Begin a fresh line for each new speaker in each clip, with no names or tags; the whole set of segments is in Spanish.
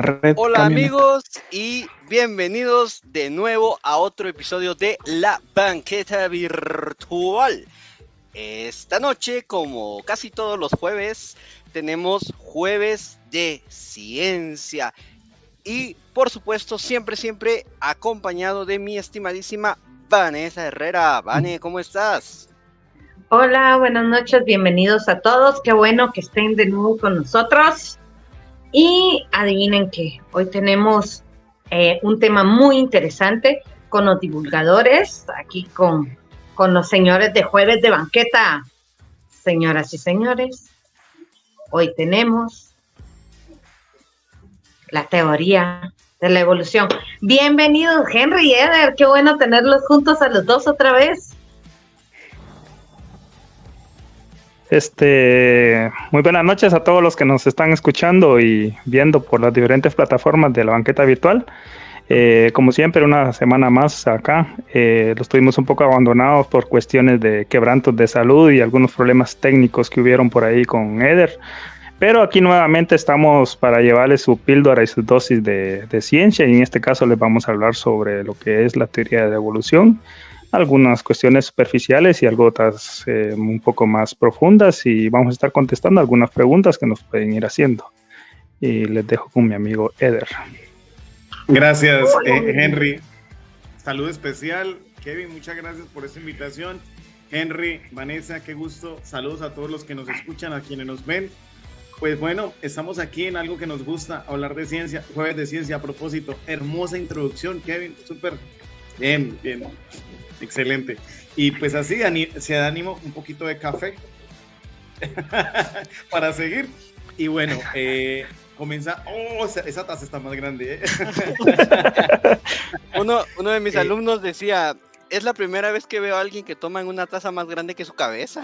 red
Hola
caminante.
amigos y bienvenidos de nuevo a otro episodio de La Banqueta Virtual. Esta noche, como casi todos los jueves, tenemos jueves de ciencia. Y por supuesto, siempre acompañado de mi estimadísima Vanessa Herrera. Vane, ¿cómo estás?
Hola, buenas noches, bienvenidos a todos. Qué bueno que estén de nuevo con nosotros. Y adivinen qué, hoy tenemos un tema muy interesante con los divulgadores, aquí con los señores de Jueves de Banqueta. Señoras y señores, hoy tenemos la teoría de la evolución. Bienvenidos, Henry y Eder, qué bueno tenerlos juntos a los dos otra vez.
Muy buenas noches a todos los que nos están escuchando y viendo por las diferentes plataformas de la banqueta virtual. Como siempre, una semana más acá. Los tuvimos un poco abandonados por cuestiones de quebrantos de salud y algunos problemas técnicos que hubieron por ahí con Eder. Pero aquí nuevamente estamos para llevarles su píldora y su dosis de ciencia, y en este caso les vamos a hablar sobre lo que es la teoría de la evolución, algunas cuestiones superficiales y algo otras un poco más profundas, y vamos a estar contestando algunas preguntas que nos pueden ir haciendo. Y les dejo con mi amigo Eder.
Gracias, Henry. Salud especial. Kevin, muchas gracias por esta invitación. Henry, Vanessa, qué gusto. Saludos a todos los que nos escuchan, a quienes nos ven. Pues bueno, estamos aquí en algo que nos gusta, hablar de ciencia, jueves de ciencia. A propósito, hermosa introducción, Kevin, súper bien, excelente. Y pues así se da ánimo, un poquito de café para seguir. Y bueno, comienza. Oh, esa taza está más grande.
Uno de mis alumnos decía: es la primera vez que veo a alguien que toma en una taza más grande que su cabeza.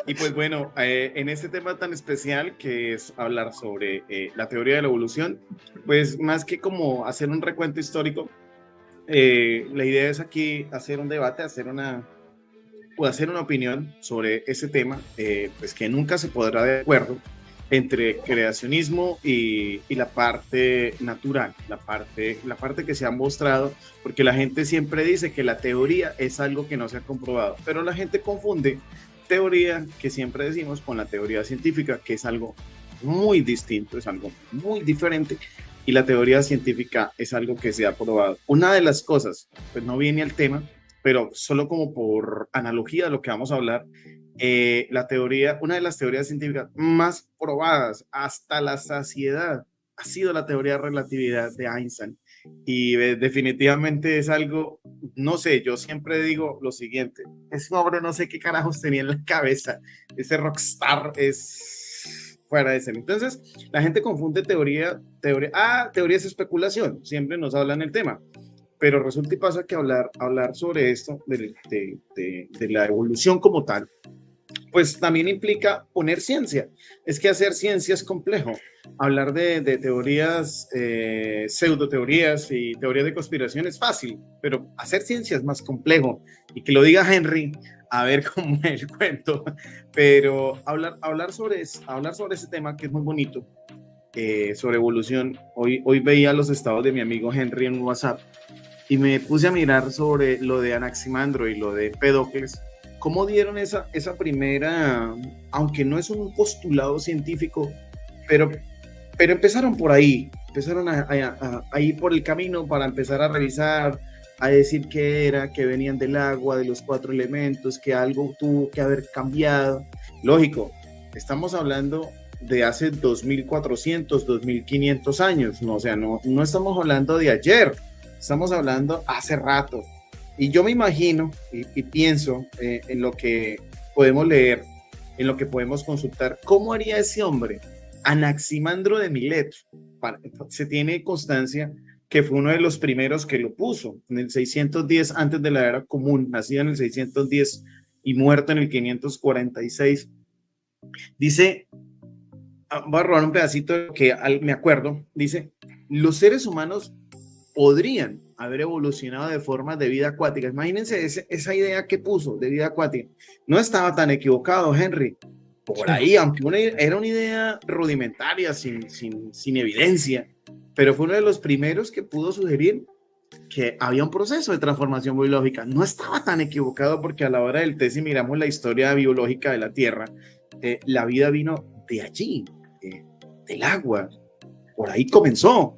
Y pues bueno, en este tema tan especial que es hablar sobre la teoría de la evolución, pues más que como hacer un recuento histórico, la idea es aquí hacer un debate, hacer una opinión sobre ese tema, pues que nunca se podrá de acuerdo entre creacionismo y la parte natural, la parte que se ha mostrado, porque la gente siempre dice que la teoría es algo que no se ha comprobado, pero la gente confunde teoría, que siempre decimos, con la teoría científica, que es algo muy distinto, es algo muy diferente, y la teoría científica es algo que se ha probado. Una de las cosas, pues no viene al tema, pero solo como por analogía de lo que vamos a hablar, una de las teorías científicas más probadas hasta la saciedad ha sido la teoría de relatividad de Einstein. Y definitivamente es algo, no sé, yo siempre digo lo siguiente: ese hombre no sé qué carajos tenía en la cabeza, ese rockstar es fuera de ser. Entonces, la gente confunde teoría es especulación, siempre nos hablan el tema. Pero resulta y pasa que hablar sobre esto, de la evolución como tal, pues también implica poner ciencia. Es que hacer ciencia es complejo. Hablar de teorías, pseudoteorías y teorías de conspiración es fácil, pero hacer ciencia es más complejo. Y que lo diga Henry, a ver cómo me el cuento. Pero hablar sobre ese tema, que es muy bonito, sobre evolución. Hoy veía los estados de mi amigo Henry en WhatsApp y me puse a mirar sobre lo de Anaximandro y lo de Empédocles, cómo dieron esa primera, aunque no es un postulado científico, pero empezaron por ahí, empezaron a ir por el camino para empezar a revisar, a decir qué era, que venían del agua, de los 4 elementos, que algo tuvo que haber cambiado. Lógico, estamos hablando de hace 2400, 2500 años, ¿no? O sea, no estamos hablando de ayer, estamos hablando hace rato. Y yo me imagino y pienso en lo que podemos leer, en lo que podemos consultar, ¿cómo haría ese hombre, Anaximandro de Mileto? Se tiene constancia que fue uno de los primeros que lo puso, en el 610 antes de la era común, nacido en el 610 y muerto en el 546. Dice, voy a robar un pedacito que me acuerdo, dice: los seres humanos podrían haber evolucionado de formas de vida acuática. Imagínense esa idea que puso de vida acuática. No estaba tan equivocado, Henry. por ahí, aunque era una idea rudimentaria, sin evidencia, pero fue uno de los primeros que pudo sugerir que había un proceso de transformación biológica. No estaba tan equivocado, porque a la hora del test, si miramos la historia biológica de la Tierra, la vida vino de allí, del agua, por ahí comenzó.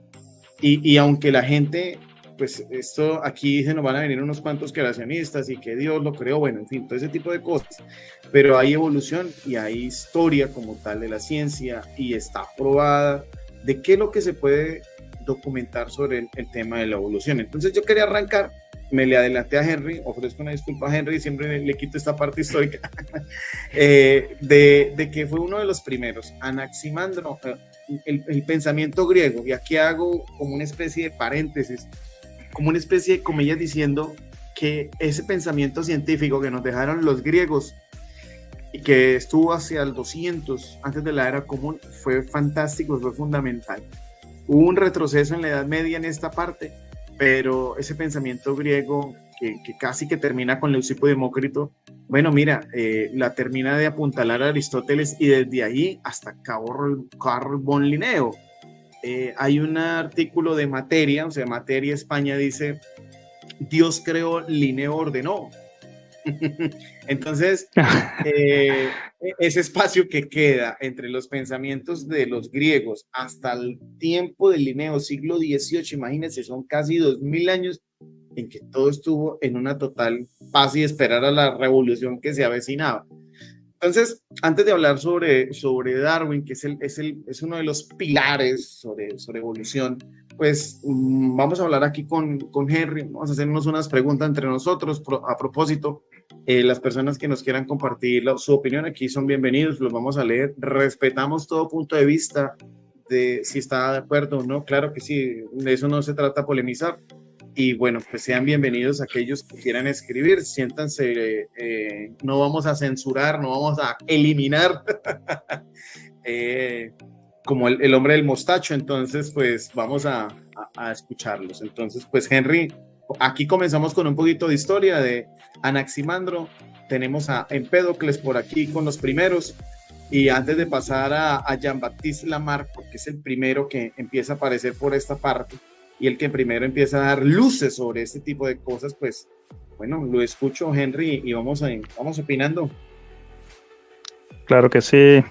Y aunque la gente, pues esto aquí se nos van a venir unos cuantos creacionistas y que Dios lo creó, bueno, en fin, todo ese tipo de cosas, pero hay evolución y hay historia como tal de la ciencia, y está probada de qué es lo que se puede documentar sobre el tema de la evolución. Entonces yo quería arrancar, me le adelanté a Henry, ofrezco una disculpa a Henry, siempre le quito esta parte histórica, de que fue uno de los primeros, Anaximandro, el pensamiento griego, y aquí hago como una especie de paréntesis, como una especie de comillas, diciendo que ese pensamiento científico que nos dejaron los griegos y que estuvo hacia el 200 antes de la era común fue fantástico, fue fundamental. Hubo un retroceso en la Edad Media en esta parte, pero ese pensamiento griego que casi que termina con Leucipo y Demócrito, bueno, mira, la termina de apuntalar a Aristóteles, y desde ahí hasta Carl von Linneo. Hay un artículo de Materia, o sea, Materia España, dice: Dios creó, Linneo ordenó. Entonces, ese espacio que queda entre los pensamientos de los griegos hasta el tiempo de Linneo, siglo XVIII, imagínense, son casi 2000 años en que todo estuvo en una total paz y esperar a la revolución que se avecinaba. Entonces, antes de hablar sobre Darwin, que es uno de los pilares sobre evolución, pues vamos a hablar aquí con Henry, vamos a hacernos unas preguntas entre nosotros. A propósito, las personas que nos quieran compartir su opinión aquí son bienvenidos, los vamos a leer, respetamos todo punto de vista, de si está de acuerdo o no, claro que sí, de eso no se trata polemizar. Y bueno, pues sean bienvenidos aquellos que quieran escribir, siéntanse, no vamos a censurar, no vamos a eliminar como el hombre del mostacho. Entonces pues vamos a escucharlos. Entonces pues Henry, aquí comenzamos con un poquito de historia de Anaximandro. Tenemos a Empédocles por aquí con los primeros, y antes de pasar a Jean-Baptiste Lamarck, porque es el primero que empieza a aparecer por esta parte y el que primero empieza a dar luces sobre este tipo de cosas, pues bueno, lo escucho, Henry, y vamos opinando.
Claro que sí.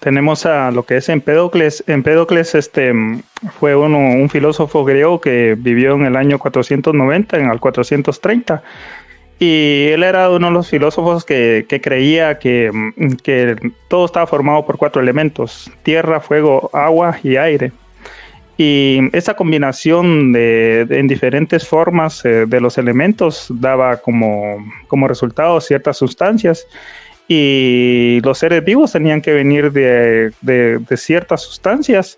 Tenemos a lo que es Empédocles. Empédocles fue un filósofo griego que vivió en el año 490 al 430, y él era uno de los filósofos que creía que todo estaba formado por 4 elementos: tierra, fuego, agua y aire. Y esa combinación en diferentes formas de los elementos daba como resultado ciertas sustancias, y los seres vivos tenían que venir de ciertas sustancias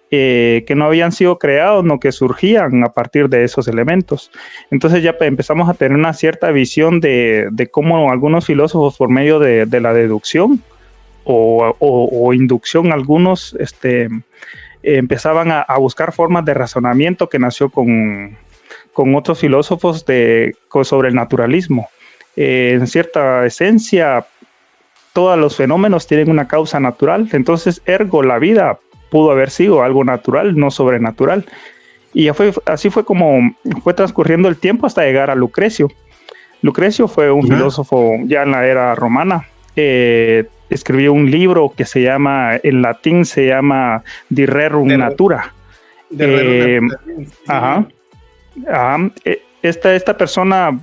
que no habían sido creados, no, que surgían a partir de esos elementos. Entonces ya empezamos a tener una cierta visión de cómo algunos filósofos, por medio de la deducción o inducción, algunos empezaban a buscar formas de razonamiento que nació con otros filósofos sobre el naturalismo. En cierta esencia, todos los fenómenos tienen una causa natural, entonces ergo la vida pudo haber sido algo natural, no sobrenatural. Y así fue como fue transcurriendo el tiempo hasta llegar a Lucrecio. Lucrecio fue un filósofo ya en la era romana. Escribió un libro que se llama, en latín se llama De Rerum Natura. Esta persona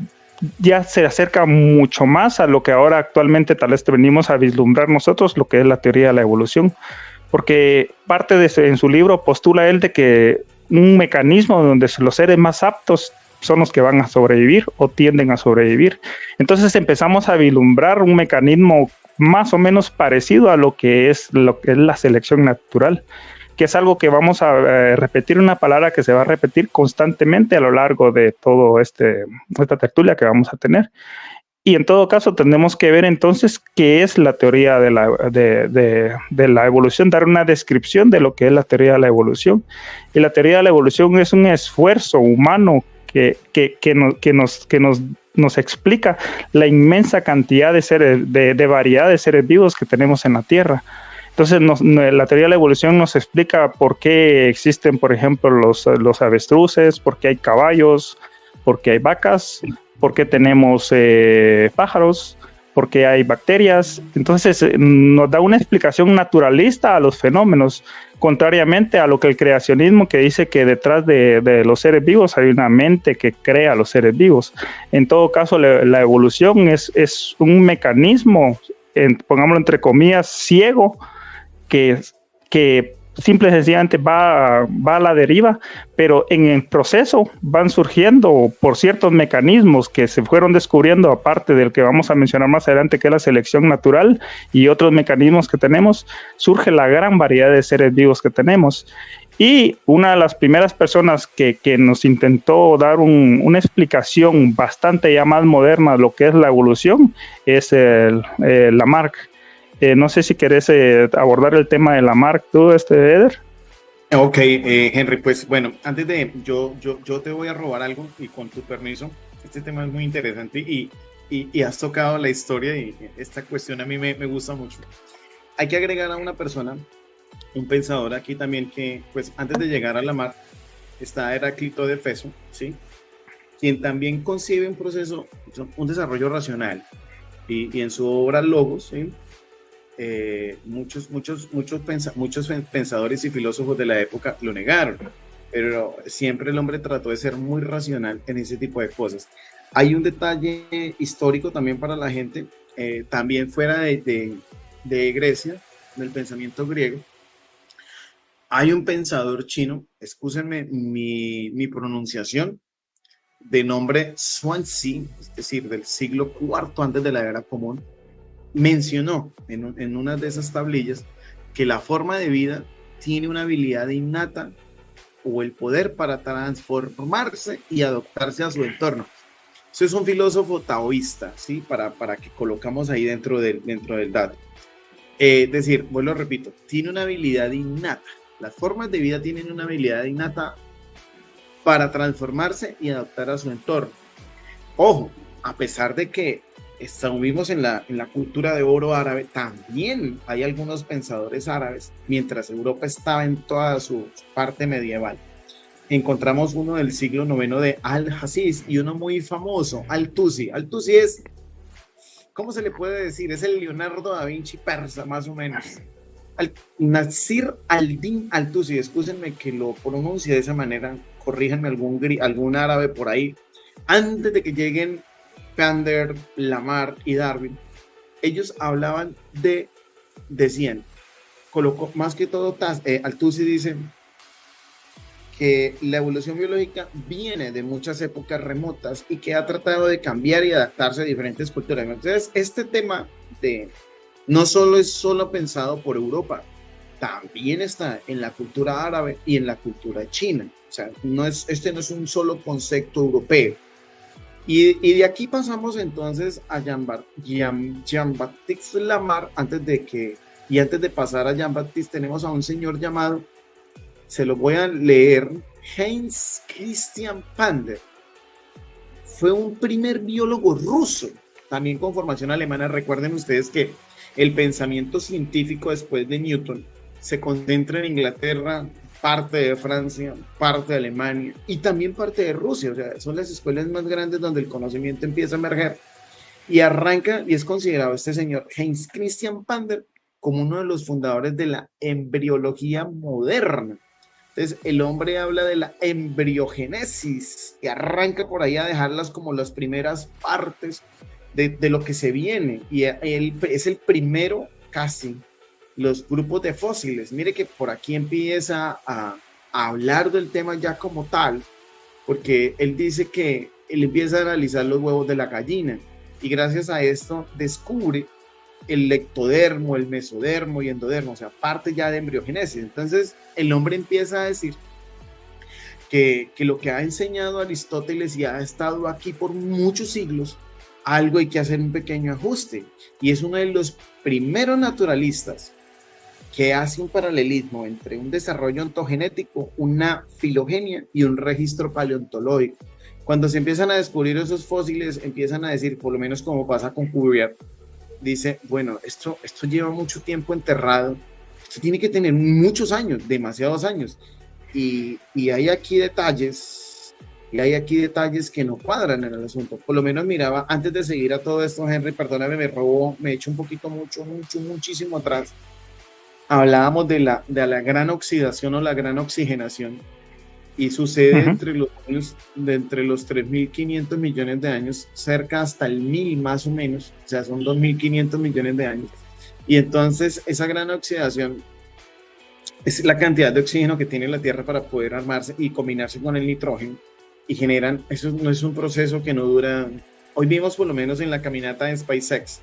ya se acerca mucho más a lo que ahora actualmente tal vez venimos a vislumbrar nosotros, lo que es la teoría de la evolución, porque parte en su libro postula él de que un mecanismo donde los seres más aptos son los que van a sobrevivir o tienden a sobrevivir. Entonces empezamos a vislumbrar un mecanismo más o menos parecido a lo que es la selección natural, que es algo que vamos a repetir, una palabra que se va a repetir constantemente a lo largo de todo esta tertulia que vamos a tener. Y en todo caso tenemos que ver entonces qué es la teoría de la evolución, dar una descripción de lo que es la teoría de la evolución. Y la teoría de la evolución es un esfuerzo humano nos explica la inmensa cantidad de variedad de seres vivos que tenemos en la Tierra. Entonces, la teoría de la evolución nos explica por qué existen, por ejemplo, los avestruces, por qué hay caballos, por qué hay vacas, por qué tenemos pájaros, por qué hay bacterias. Entonces, nos da una explicación naturalista a los fenómenos, contrariamente a lo que el creacionismo, que dice que detrás de los seres vivos hay una mente que crea los seres vivos. En todo caso, la evolución es un mecanismo, pongámoslo entre comillas, ciego, que simple y sencillamente va a la deriva, pero en el proceso van surgiendo por ciertos mecanismos que se fueron descubriendo, aparte del que vamos a mencionar más adelante, que es la selección natural y otros mecanismos que tenemos, surge la gran variedad de seres vivos que tenemos. Y una de las primeras personas que nos intentó dar una explicación bastante ya más moderna de lo que es la evolución es Lamarck. No sé si querés abordar el tema de Lamarck, tú, Eder.
Ok, Henry, pues bueno, antes de, yo te voy a robar algo y con tu permiso, este tema es muy interesante y has tocado la historia y esta cuestión a mí me gusta mucho. Hay que agregar a una persona, un pensador aquí también que, pues antes de llegar a Lamarck, está Heráclito de Éfeso, ¿sí? Quien también concibe un proceso, un desarrollo racional y en su obra Logos, ¿sí? Muchos pensadores y filósofos de la época lo negaron, pero siempre el hombre trató de ser muy racional en ese tipo de cosas. Hay un detalle histórico también para la gente, también fuera de Grecia, del pensamiento griego. Hay un pensador chino, excúsenme mi pronunciación, de nombre Zhuangzi, es decir, del siglo IV antes de la era común, mencionó en una de esas tablillas que la forma de vida tiene una habilidad innata o el poder para transformarse y adaptarse a su entorno. Eso es un filósofo taoísta, ¿sí? Para que colocamos ahí dentro del dato. Es decir, vuelvo a repito, tiene una habilidad innata. Las formas de vida tienen una habilidad innata para transformarse y adaptar a su entorno. Ojo, a pesar de que estuvimos en la cultura de oro árabe, también hay algunos pensadores árabes, mientras Europa estaba en toda su parte medieval. Encontramos uno del siglo IX de Al-Hasis y uno muy famoso, Al-Tusi. Al-Tusi es, ¿cómo se le puede decir? Es el Leonardo da Vinci persa, más o menos. Nasir al-Din Al-Tusi, excúsenme que lo pronuncie de esa manera, corríjanme algún árabe por ahí, antes de que lleguen Pender, Lamarck y Darwin. Ellos hablaban decían, colocó más que todo, Al-Tusi dice que la evolución biológica viene de muchas épocas remotas y que ha tratado de cambiar y adaptarse a diferentes culturas. Entonces, este tema no solo es pensado por Europa, también está en la cultura árabe y en la cultura china. O sea, este no es un solo concepto europeo. Y de aquí pasamos entonces a Jean-Baptiste Lamarck. Antes de pasar a Jean-Baptiste, tenemos a un señor llamado, se lo voy a leer, Heinz Christian Pander. Fue un primer biólogo ruso, también con formación alemana. Recuerden ustedes que el pensamiento científico después de Newton se concentra en Inglaterra, parte de Francia, parte de Alemania y también parte de Rusia. O sea, son las escuelas más grandes donde el conocimiento empieza a emerger y arranca, y es considerado este señor Heinz Christian Pander como uno de los fundadores de la embriología moderna. Entonces, el hombre habla de la embriogénesis y arranca por ahí a dejarlas como las primeras partes de lo que se viene, y él es el primero casi. Los grupos de fósiles, mire que por aquí empieza a hablar del tema ya como tal, porque él dice que él empieza a analizar los huevos de la gallina y gracias a esto descubre el ectodermo, el mesodermo y endodermo, o sea, parte ya de embriogénesis. Entonces el hombre empieza a decir que lo que ha enseñado Aristóteles y ha estado aquí por muchos siglos, algo hay que hacer un pequeño ajuste, y es uno de los primeros naturalistas que hace un paralelismo entre un desarrollo ontogenético, una filogenia y un registro paleontológico. Cuando se empiezan a descubrir esos fósiles, empiezan a decir, por lo menos como pasa con Cuvier, dice, bueno, esto lleva mucho tiempo enterrado, esto tiene que tener muchos años, demasiados años, y hay aquí detalles, que no cuadran en el asunto. Por lo menos miraba, antes de seguir a todo esto, Henry, perdóname, me he hecho un poquito muchísimo atrás. Hablábamos de la gran oxidación o la gran oxigenación, y sucede entre los 3.500 millones de años, cerca hasta el 1.000 más o menos, o sea, son 2.500 millones de años. Y entonces esa gran oxidación es la cantidad de oxígeno que tiene la Tierra para poder armarse y combinarse con el nitrógeno, y generan, eso no es un proceso que no dura. Hoy vimos, por lo menos en la caminata de SpaceX,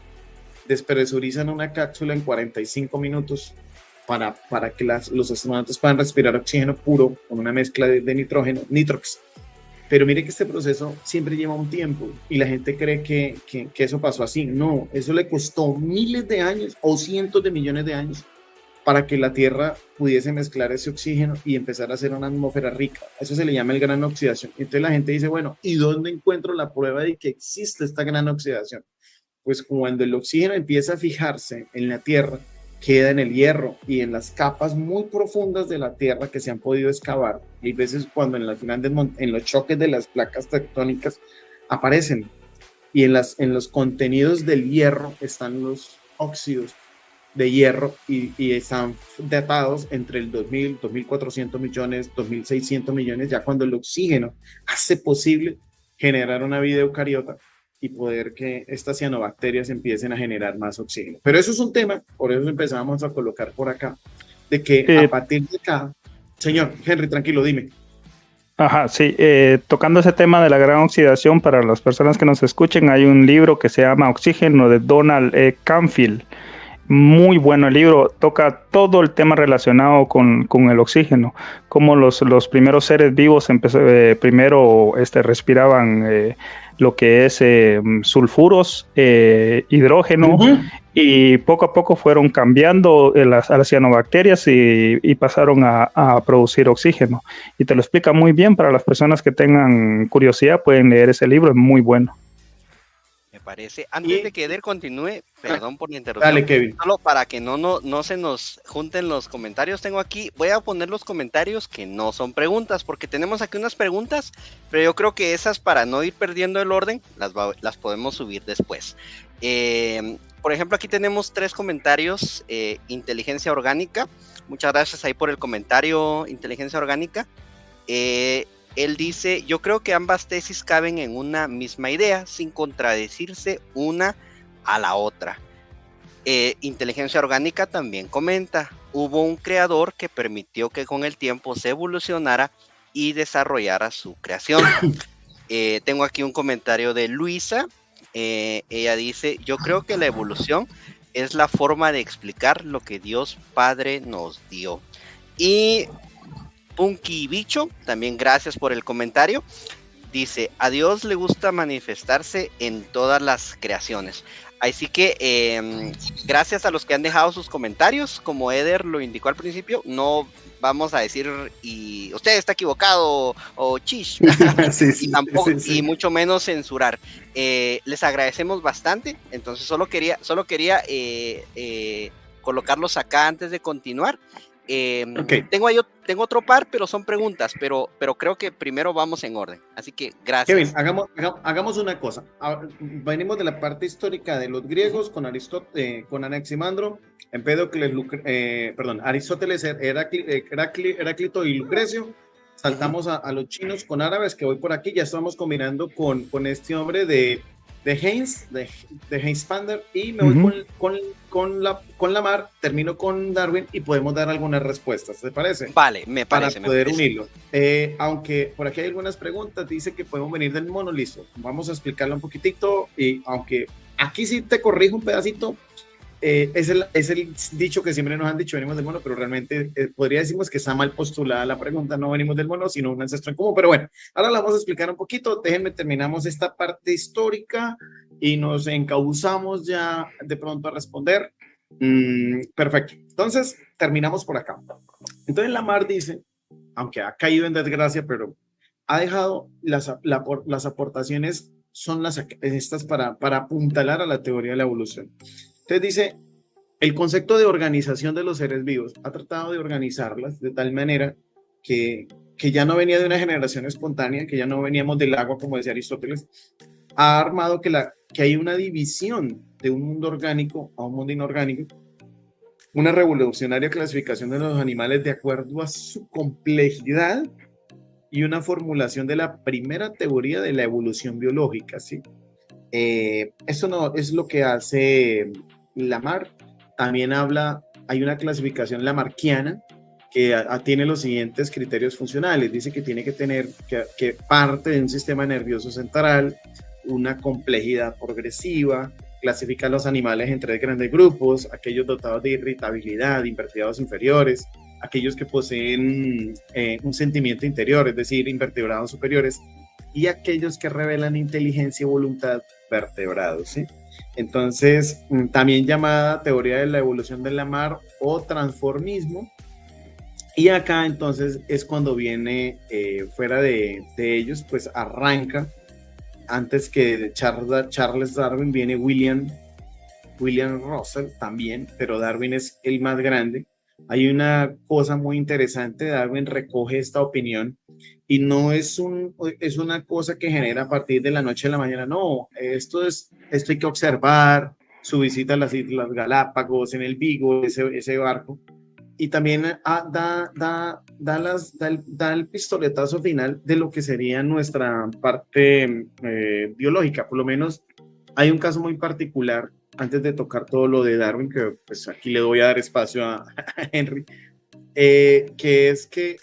despresurizan una cápsula en 45 minutos para que los astronautas puedan respirar oxígeno puro con una mezcla de nitrógeno, nitrox. Pero mire que este proceso siempre lleva un tiempo y la gente cree que eso pasó así. No, eso le costó miles de años o cientos de millones de años para que la Tierra pudiese mezclar ese oxígeno y empezar a hacer una atmósfera rica. Eso se le llama el gran oxidación. Entonces la gente dice, bueno, ¿y dónde encuentro la prueba de que existe esta gran oxidación? Pues cuando el oxígeno empieza a fijarse en la Tierra, queda en el hierro y en las capas muy profundas de la Tierra que se han podido excavar. Y hay veces cuando en los choques de las placas tectónicas aparecen, y en los contenidos del hierro están los óxidos de hierro, y están datados entre el 2.000, 2.400 millones, 2.600 millones, ya cuando el oxígeno hace posible generar una vida eucariota y poder que estas cianobacterias empiecen a generar más oxígeno. Pero eso es un tema, por eso empezamos a colocar por acá, de que a partir de acá, señor Henry, tranquilo, dime.
Ajá, sí, tocando ese tema de la gran oxidación, para las personas que nos escuchen, hay un libro que se llama Oxígeno de Donald E. Canfield. Muy bueno el libro, toca todo el tema relacionado con el oxígeno, cómo los primeros seres vivos primero respiraban lo que es sulfuros, hidrógeno, y poco a poco fueron cambiando a las cianobacterias y pasaron a producir oxígeno. Y te lo explica muy bien. Para las personas que tengan curiosidad pueden leer ese libro, es muy bueno.
Me parece. Antes de que Eder continúe, perdón por la interrupción.
Dale, Kevin.
Solo para que no se nos junten los comentarios, voy a poner los comentarios que no son preguntas, porque tenemos aquí unas preguntas, pero yo creo que esas, para no ir perdiendo el orden, las podemos subir después. Por ejemplo, aquí tenemos 3 comentarios. Inteligencia Orgánica, muchas gracias ahí por el comentario, Inteligencia Orgánica. Él dice, yo creo que ambas tesis caben en una misma idea, sin contradecirse una a la otra. Inteligencia Orgánica también comenta, hubo un creador que permitió que con el tiempo se evolucionara y desarrollara su creación. Tengo aquí un comentario de Luisa. Ella dice, yo creo que la evolución es la forma de explicar lo que Dios Padre nos dio. Y Punky Bicho, también gracias por el comentario. Dice, a Dios le gusta manifestarse en todas las creaciones. Así que gracias a los que han dejado sus comentarios, como Eder lo indicó al principio, no vamos a decir y usted está equivocado o chish, sí, y tampoco, sí. Y mucho menos censurar. Les agradecemos bastante. Entonces solo quería colocarlos acá antes de continuar. Okay. Tengo otro par, pero son preguntas, pero creo que primero vamos en orden, así que gracias.
Kevin, hagamos una cosa. Venimos de la parte histórica de los griegos con Aristóteles, con Anaximandro, Empédocles, Aristóteles, Heráclito y Lucrecio. Saltamos a los chinos con árabes, que voy por aquí, ya estamos combinando con este hombre de Heinz, de Heinz-Pander, y me voy con Lamarck, termino con Darwin y podemos dar algunas respuestas, ¿te parece?
Vale, me parece.
Para poder unirlo. Aunque por aquí hay algunas preguntas, dice que podemos venir del mono, listo. Vamos a explicarlo un poquitito, y aunque aquí sí te corrijo un pedacito, es el dicho que siempre nos han dicho, venimos del mono, pero realmente podría decirnos que está mal postulada la pregunta, no venimos del mono, sino un ancestro en común. Pero bueno, ahora la vamos a explicar un poquito. Déjenme, terminamos esta parte histórica y nos encauzamos ya de pronto a responder. Perfecto, entonces terminamos por acá. Entonces Lamarck dice, aunque ha caído en desgracia, pero ha dejado las aportaciones son estas para apuntalar a la teoría de la evolución. Entonces dice, el concepto de organización de los seres vivos ha tratado de organizarlas de tal manera que ya no venía de una generación espontánea, que ya no veníamos del agua, como decía Aristóteles, ha armado que hay una división de un mundo orgánico a un mundo inorgánico, una revolucionaria clasificación de los animales de acuerdo a su complejidad y una formulación de la primera teoría de la evolución biológica, ¿sí? Eso no es lo que hace Lamarck. También hay una clasificación lamarckiana que tiene los siguientes criterios funcionales. Dice que tiene que tener que parte de un sistema nervioso central, una complejidad progresiva, clasifica a los animales en 3 grandes grupos: aquellos dotados de irritabilidad, invertebrados inferiores, aquellos que poseen un sentimiento interior, es decir, invertebrados superiores, y aquellos que revelan inteligencia y voluntad, vertebrados, ¿sí? Entonces, también llamada teoría de la evolución de Lamarck o transformismo. Y acá entonces es cuando viene, fuera de ellos, pues arranca, antes que Charles Darwin, viene William Russell también, pero Darwin es el más grande. Hay una cosa muy interesante: Darwin recoge esta opinión y no es una cosa que genera a partir de la noche a la mañana, no, esto hay que observar, su visita a las Islas Galápagos, en el Vigo, ese barco, y también da el pistoletazo final de lo que sería nuestra parte biológica. Por lo menos hay un caso muy particular, antes de tocar todo lo de Darwin, que pues aquí le voy a dar espacio a Henry, que es que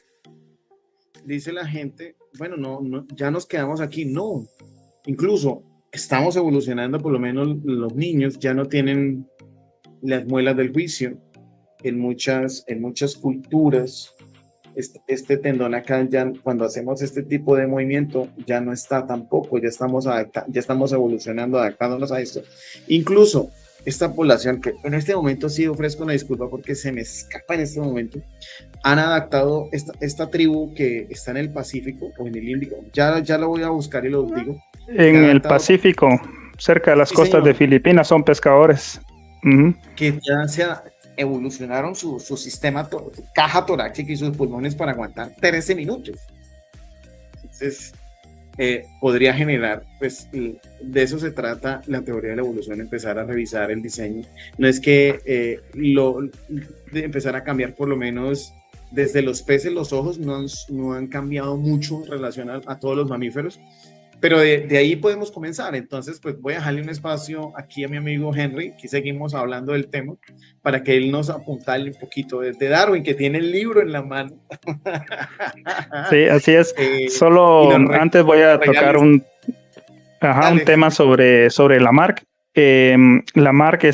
dice la gente, bueno, no, ya nos quedamos aquí. No, incluso estamos evolucionando, por lo menos los niños ya no tienen las muelas del juicio. En muchas culturas, este tendón acá, ya cuando hacemos este tipo de movimiento, ya no está tampoco, ya estamos evolucionando, adaptándonos a esto. Incluso esta población, que en este momento sí ofrezco una disculpa porque se me escapa en este momento, han adaptado esta tribu que está en el Pacífico o en el Índico, ya lo voy a buscar y lo digo.
En el Pacífico, cerca de las costas de Filipinas, son pescadores.
Que ya evolucionaron su sistema, caja torácica y sus pulmones para aguantar 13 minutos. Entonces, podría generar, pues, de eso se trata la teoría de la evolución: empezar a revisar el diseño. No es que de empezar a cambiar, por lo menos desde los peces, los ojos no han cambiado mucho en relación a todos los mamíferos, pero de ahí podemos comenzar. Entonces, pues voy a dejarle un espacio aquí a mi amigo Henry, que seguimos hablando del tema, para que él nos apuntale un poquito desde Darwin, que tiene el libro en la mano.
Sí, así es. Solo antes voy a tocar un tema sobre Lamarck. Lamarck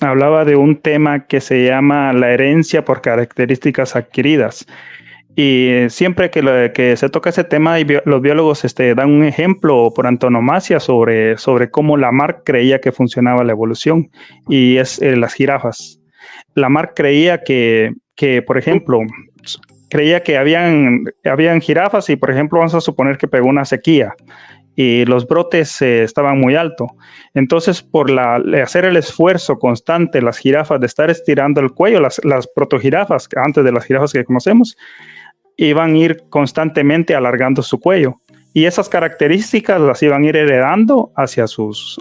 hablaba de un tema que se llama la herencia por características adquiridas. Y siempre que se toca ese tema, los biólogos dan un ejemplo por antonomasia sobre cómo Lamarck creía que funcionaba la evolución, y es las jirafas. Lamarck creía que por ejemplo, creía que habían jirafas y, por ejemplo, vamos a suponer que pegó una sequía y los brotes estaban muy altos. Entonces, por hacer el esfuerzo constante, las jirafas, de estar estirando el cuello, las protojirafas, antes de las jirafas que conocemos, iban a ir constantemente alargando su cuello, y esas características las iban a ir heredando hacia sus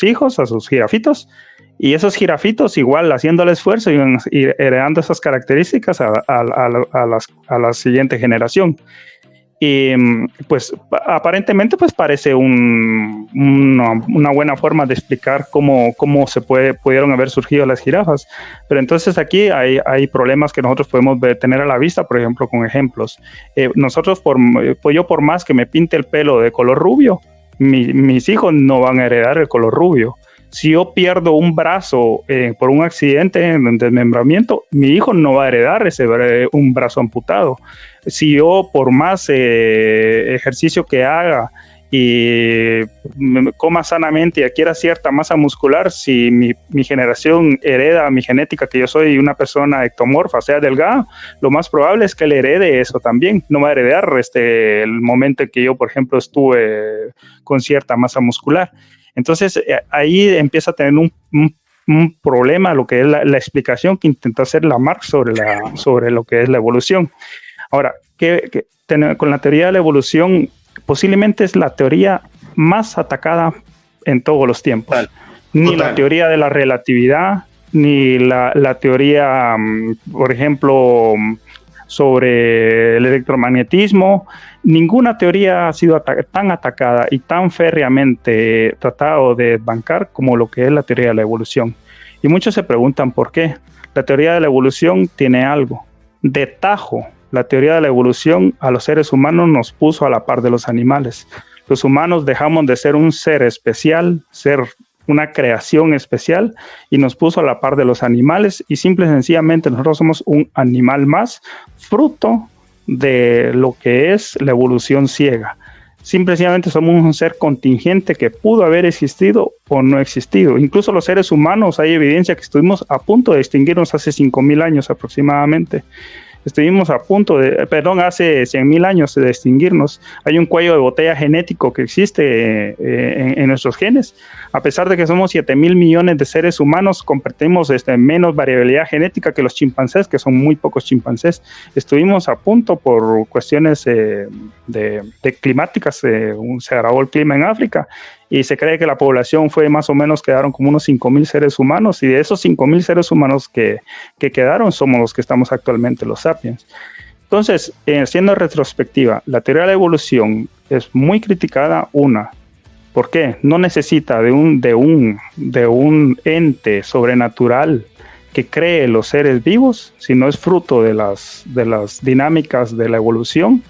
hijos, a sus jirafitos, y esos jirafitos, igual haciendo el esfuerzo, iban a ir heredando esas características a la siguiente generación. Y pues aparentemente pues parece una buena forma de explicar cómo pudieron haber surgido las jirafas. Pero entonces aquí hay problemas que nosotros podemos tener a la vista, por ejemplo, con ejemplos. Nosotros, yo por más que me pinte el pelo de color rubio, mis hijos no van a heredar el color rubio. Si yo pierdo un brazo por un accidente en desmembramiento, mi hijo no va a heredar un brazo amputado. Si yo, por más ejercicio que haga y coma sanamente y adquiera cierta masa muscular, si mi generación hereda mi genética, que yo soy una persona ectomorfa, sea delgada, lo más probable es que le herede eso también. No va a heredar el momento en que yo, por ejemplo, estuve con cierta masa muscular. Entonces, ahí empieza a tener un problema, lo que es la explicación que intentó hacer Lamarck sobre lo que es la evolución. Ahora, con la teoría de la evolución, posiblemente es la teoría más atacada en todos los tiempos. Ni la teoría de la relatividad, ni la teoría, por ejemplo, sobre el electromagnetismo. Ninguna teoría ha sido tan atacada y tan férreamente tratado de desbancar como lo que es la teoría de la evolución. Y muchos se preguntan por qué. La teoría de la evolución tiene algo. De tajo, la teoría de la evolución a los seres humanos nos puso a la par de los animales. Los humanos dejamos de ser un ser especial, ser una creación especial, y nos puso a la par de los animales, y simple y sencillamente nosotros somos un animal más, fruto de lo que es la evolución ciega. Simple y sencillamente somos un ser contingente que pudo haber existido o no existido. Incluso los seres humanos, hay evidencia que estuvimos a punto de extinguirnos hace 5.000 años aproximadamente. Estuvimos a punto hace 100.000 años de extinguirnos. Hay un cuello de botella genético que existe en nuestros genes. A pesar de que somos 7.000 millones de seres humanos, compartimos menos variabilidad genética que los chimpancés, que son muy pocos chimpancés. Estuvimos a punto por cuestiones de climáticas, se agravó el clima en África, y se cree que la población fue más o menos, quedaron como unos 5.000 seres humanos, y de esos 5.000 seres humanos que quedaron somos los que estamos actualmente, los sapiens. Entonces, siendo retrospectiva, la teoría de la evolución es muy criticada. ¿Por qué? No necesita de un ente sobrenatural que cree los seres vivos, sino es fruto de las dinámicas de la evolución,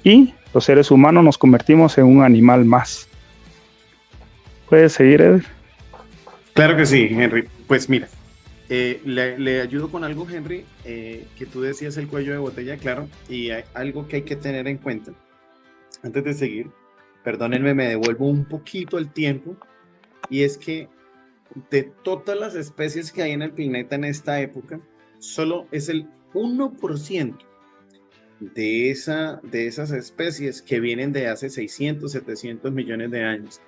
y los seres humanos nos convertimos en un animal más. ¿Puedes seguir, Eder?
Claro que sí, Henry. Pues mira, le ayudo con algo, Henry, que tú decías el cuello de botella, claro, y hay algo que hay que tener en cuenta. Antes de seguir, perdónenme, me devuelvo un poquito el tiempo, y es que de todas las especies que hay en el planeta en esta época, solo es el 1% de esas especies que vienen de hace 600, 700 millones de años,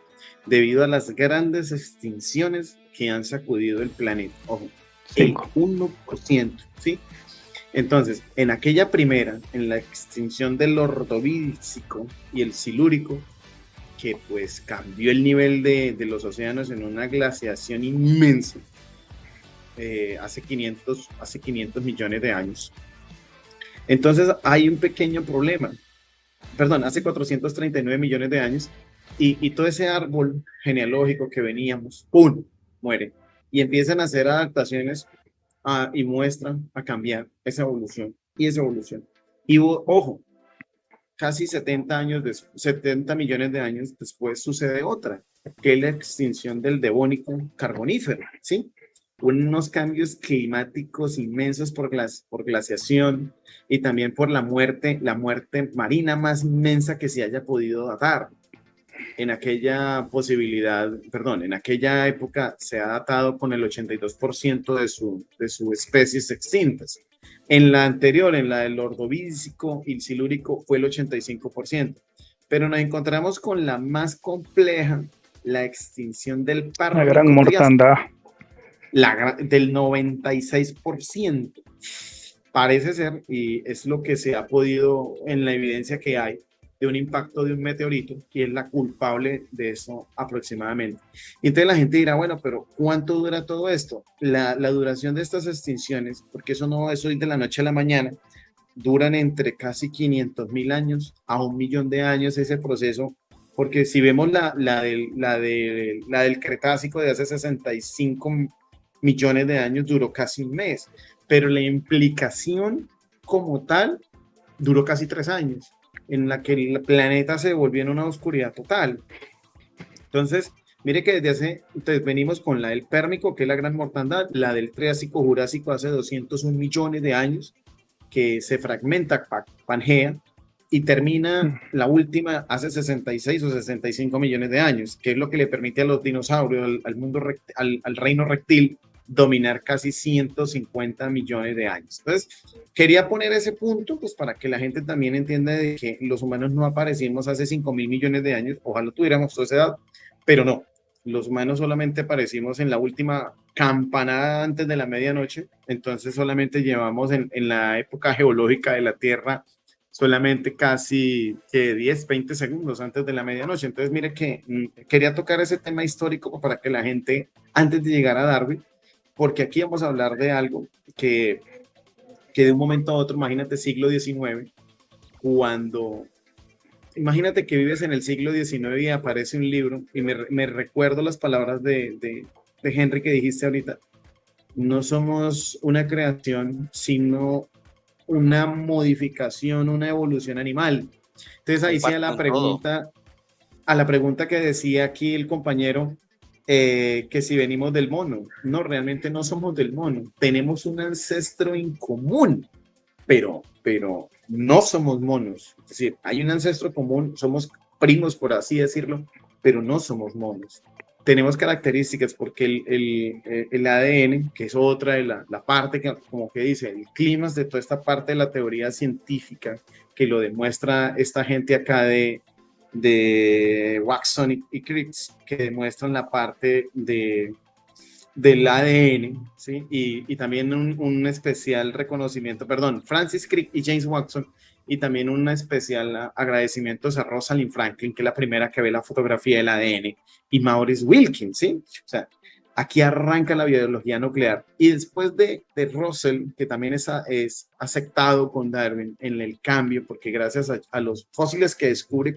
debido a las grandes extinciones que han sacudido el planeta. Ojo, el 1%, ¿sí? Entonces, en aquella primera, en la extinción del Ordovícico y el Silúrico, que pues cambió el nivel de los océanos en una glaciación inmensa, hace 500 millones de años. Entonces hay un pequeño problema, hace 439 millones de años, y todo ese árbol genealógico que veníamos, ¡pum!, muere, y empiezan a hacer adaptaciones y muestran a cambiar esa evolución, y ojo, casi 70 millones de años después sucede otra, que es la extinción del Devónico carbonífero, ¿sí? Unos cambios climáticos inmensos por glaciación, y también por la muerte marina más inmensa que se haya podido datar. En aquella época se ha datado con el 82% de sus especies extintas. En la anterior, en la del Ordovícico y el Silúrico, fue el 85%. Pero nos encontramos con la más compleja, la extinción del Pármico.
La gran mortandad.
Del 96%. Parece ser, y es lo que se ha podido, en la evidencia que hay, de un impacto de un meteorito, y es la culpable de eso aproximadamente. Y entonces la gente dirá, bueno, pero ¿cuánto dura todo esto? La duración de estas extinciones, porque eso es de la noche a la mañana, duran entre casi 500.000 años a 1.000.000 de años ese proceso, porque si vemos la del Cretácico de hace 65 millones de años, duró casi un mes, pero la implicación como tal duró casi 3 años, en la que el planeta se volvió en una oscuridad total. Entonces, mire que entonces venimos con la del Pérmico, que es la gran mortandad, la del Triásico-Jurásico hace 201 millones de años, que se fragmenta Pangea, y termina la última hace 66 o 65 millones de años, que es lo que le permite a los dinosaurios, al reino reptil, dominar casi 150 millones de años. Entonces, quería poner ese punto, pues para que la gente también entienda de que los humanos no aparecimos hace 5.000 millones de años, ojalá tuviéramos toda esa edad, pero no, los humanos solamente aparecimos en la última campanada antes de la medianoche, entonces solamente llevamos en la época geológica de la Tierra solamente casi 10, 20 segundos antes de la medianoche. Entonces, mire que quería tocar ese tema histórico para que la gente, antes de llegar a Darwin, porque aquí vamos a hablar de algo que de un momento a otro, imagínate siglo XIX, cuando, imagínate que vives en el siglo XIX y aparece un libro, y me recuerdo las palabras de Henry que dijiste ahorita, no somos una creación, sino una modificación, una evolución animal. Entonces ahí sí a la pregunta que decía aquí el compañero, que si venimos del mono. No, realmente no somos del mono. Tenemos un ancestro en común, pero no somos monos. Es decir, hay un ancestro común, somos primos, por así decirlo, pero no somos monos. Tenemos características porque el ADN, que es otra de la parte que, como que dice, el clímax de toda esta parte de la teoría científica que lo demuestra esta gente acá de Watson y Crick, que demuestran la parte del ADN, ¿sí? Y también un especial reconocimiento, perdón, Francis Crick y James Watson, y también un especial agradecimiento a Rosalind Franklin, que es la primera que ve la fotografía del ADN, y Maurice Wilkins, ¿sí? O sea, aquí arranca la biología nuclear. Y después de Russell, que también es aceptado con Darwin en el cambio, porque gracias a los fósiles que descubre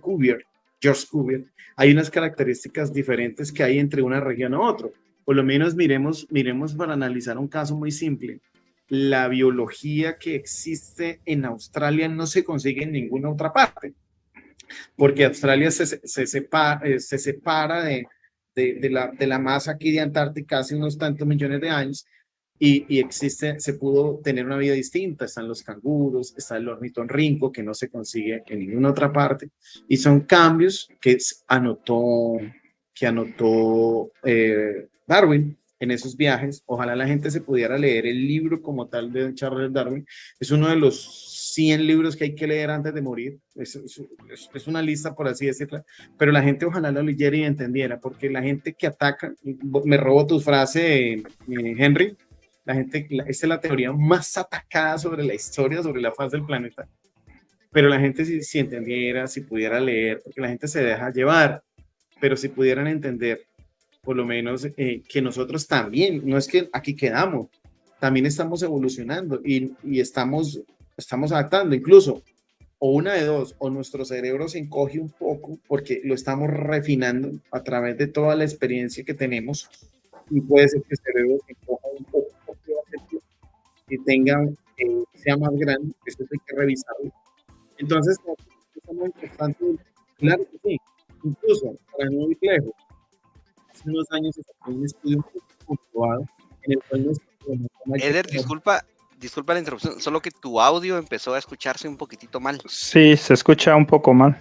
George Cuvier, hay unas características diferentes que hay entre una región a otra. Por lo menos miremos para analizar un caso muy simple. La biología que existe en Australia no se consigue en ninguna otra parte, porque Australia se separa de la masa aquí de Antártica hace unos tantos millones de años, y se pudo tener una vida distinta. Están los canguros, está el ornitorrinco, que no se consigue en ninguna otra parte, y son cambios que anotó Darwin en esos viajes. Ojalá la gente se pudiera leer el libro como tal de Charles Darwin. Es uno de los 100 libros que hay que leer antes de morir. Es una lista, por así decirlo, pero la gente ojalá lo leyera y entendiera, porque la gente que ataca, me robo tu frase, Henry, esta es la teoría más atacada sobre la historia, sobre la faz del planeta, pero la gente si entendiera, si pudiera leer, porque la gente se deja llevar, pero si pudieran entender, por lo menos que nosotros también, no es que aquí quedamos, también estamos evolucionando y estamos adaptando, incluso, o una de dos, o nuestro cerebro se encoge un poco porque lo estamos refinando a través de toda la experiencia que tenemos, y puede ser que el cerebro se encoja un poco y sea más grande. Eso hay que revisarlo. Entonces, estamos importante, claro que sí, incluso para no ir lejos, hace unos años se sacó un estudio un poco comprobado en el cual
Eder, disculpa la interrupción, solo que tu audio empezó a escucharse un poquitito mal.
Sí, se escucha un poco mal.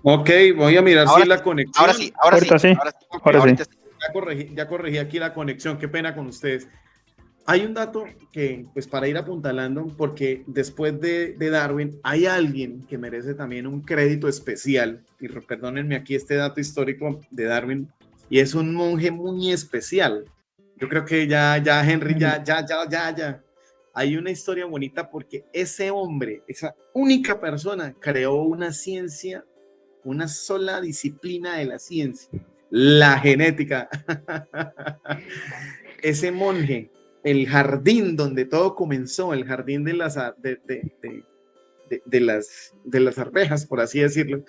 Ok, voy a mirar si la conexión.
Ahora sí.
Ya corregí aquí la conexión, qué pena con ustedes. Hay un dato que, pues para ir apuntalando, porque después de Darwin hay alguien que merece también un crédito especial, y perdónenme aquí este dato histórico de Darwin, y es un monje muy especial. Yo creo que ya Henry, ya. Hay una historia bonita porque ese hombre, esa única persona, creó una ciencia, una sola disciplina de la ciencia, la genética. Ese monje, el jardín donde todo comenzó, el jardín de las arvejas, por así decirlo,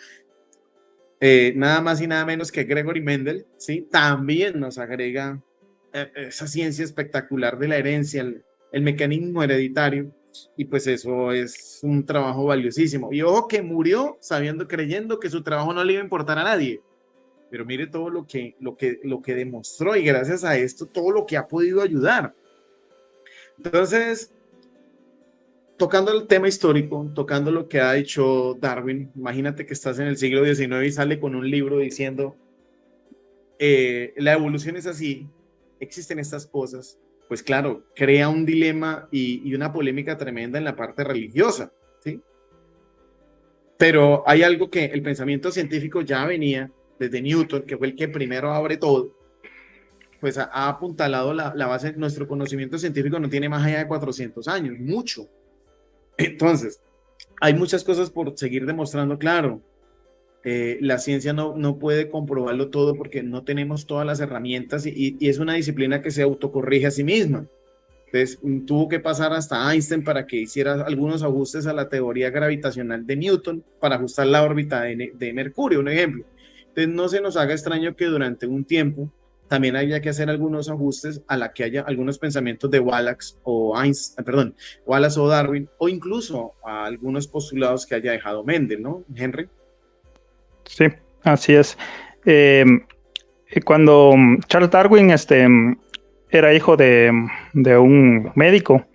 nada más y nada menos que Gregory Mendel, ¿sí? También nos agrega esa ciencia espectacular de la herencia, el mecanismo hereditario, y pues eso es un trabajo valiosísimo. Y ojo que murió creyendo que su trabajo no le iba a importar a nadie, pero mire todo lo que demostró, y gracias a esto todo lo que ha podido ayudar. Entonces, tocando el tema histórico, tocando lo que ha dicho Darwin, imagínate que estás en el siglo XIX y sale con un libro diciendo la evolución es así, existen estas cosas, pues claro, crea un dilema y una polémica tremenda en la parte religiosa, ¿sí? Pero hay algo que el pensamiento científico ya venía desde Newton, que fue el que primero abre todo, pues ha apuntalado la base. Nuestro conocimiento científico no tiene más allá de 400 años, mucho. Entonces, hay muchas cosas por seguir demostrando, claro. La ciencia no puede comprobarlo todo porque no tenemos todas las herramientas y es una disciplina que se autocorrige a sí misma. Entonces, tuvo que pasar hasta Einstein para que hiciera algunos ajustes a la teoría gravitacional de Newton para ajustar la órbita de Mercurio, un ejemplo. Entonces, no se nos haga extraño que durante un tiempo también haya que hacer algunos ajustes a la que haya algunos pensamientos de Wallace o Darwin, o incluso a algunos postulados que haya dejado Mendel, ¿no, Henry?
Sí, así es. Cuando Charles Darwin era hijo de un médico,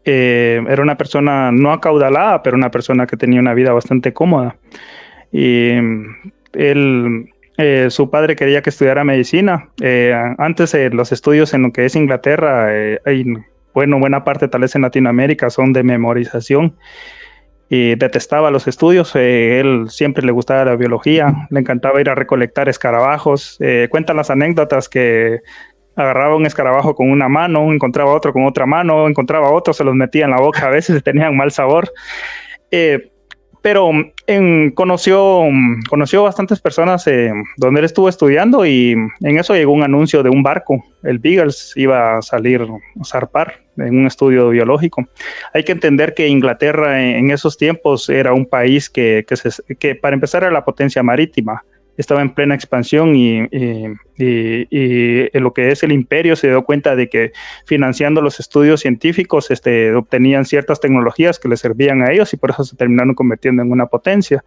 era una persona no acaudalada, pero una persona que tenía una vida bastante cómoda. Y su padre quería que estudiara medicina. Antes los estudios en lo que es Inglaterra, buena parte tal vez en Latinoamérica, son de memorización. Y detestaba los estudios. Él siempre le gustaba la biología, le encantaba ir a recolectar escarabajos. Cuentan las anécdotas que agarraba un escarabajo con una mano, encontraba otro con otra mano, encontraba otro, se los metía en la boca, a veces tenían mal sabor. Pero conoció bastantes personas donde él estuvo estudiando, y en eso llegó un anuncio de un barco, el Beagles, iba a zarpar en un estudio biológico. Hay que entender que Inglaterra en esos tiempos era un país que para empezar era la potencia marítima, estaba en plena expansión y en lo que es el imperio se dio cuenta de que financiando los estudios científicos obtenían ciertas tecnologías que les servían a ellos y por eso se terminaron convirtiendo en una potencia.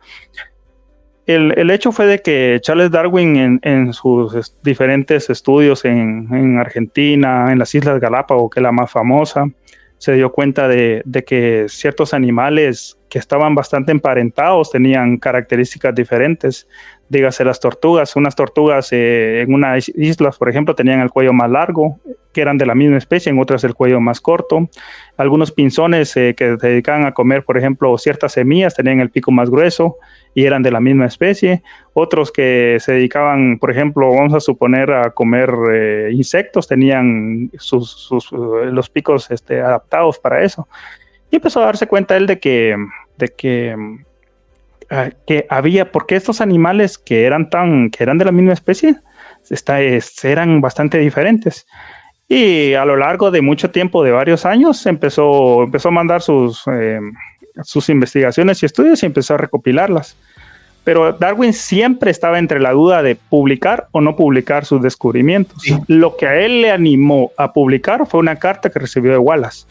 El hecho fue de que Charles Darwin en sus diferentes estudios en Argentina, en las Islas Galápagos, que es la más famosa, se dio cuenta de que ciertos animales que estaban bastante emparentados tenían características diferentes. Dígase las tortugas. Unas tortugas en unas islas, por ejemplo, tenían el cuello más largo, que eran de la misma especie, en otras el cuello más corto. Algunos pinzones que se dedicaban a comer, por ejemplo, ciertas semillas, tenían el pico más grueso y eran de la misma especie. Otros que se dedicaban, por ejemplo, vamos a suponer, a comer insectos, tenían los picos adaptados para eso. Y empezó a darse cuenta él de que había, porque estos animales que eran de la misma especie, eran bastante diferentes. Y a lo largo de mucho tiempo, de varios años, empezó a mandar sus investigaciones y estudios y empezó a recopilarlas. Pero Darwin siempre estaba entre la duda de publicar o no publicar sus descubrimientos. Sí. Lo que a él le animó a publicar fue una carta que recibió de Wallace.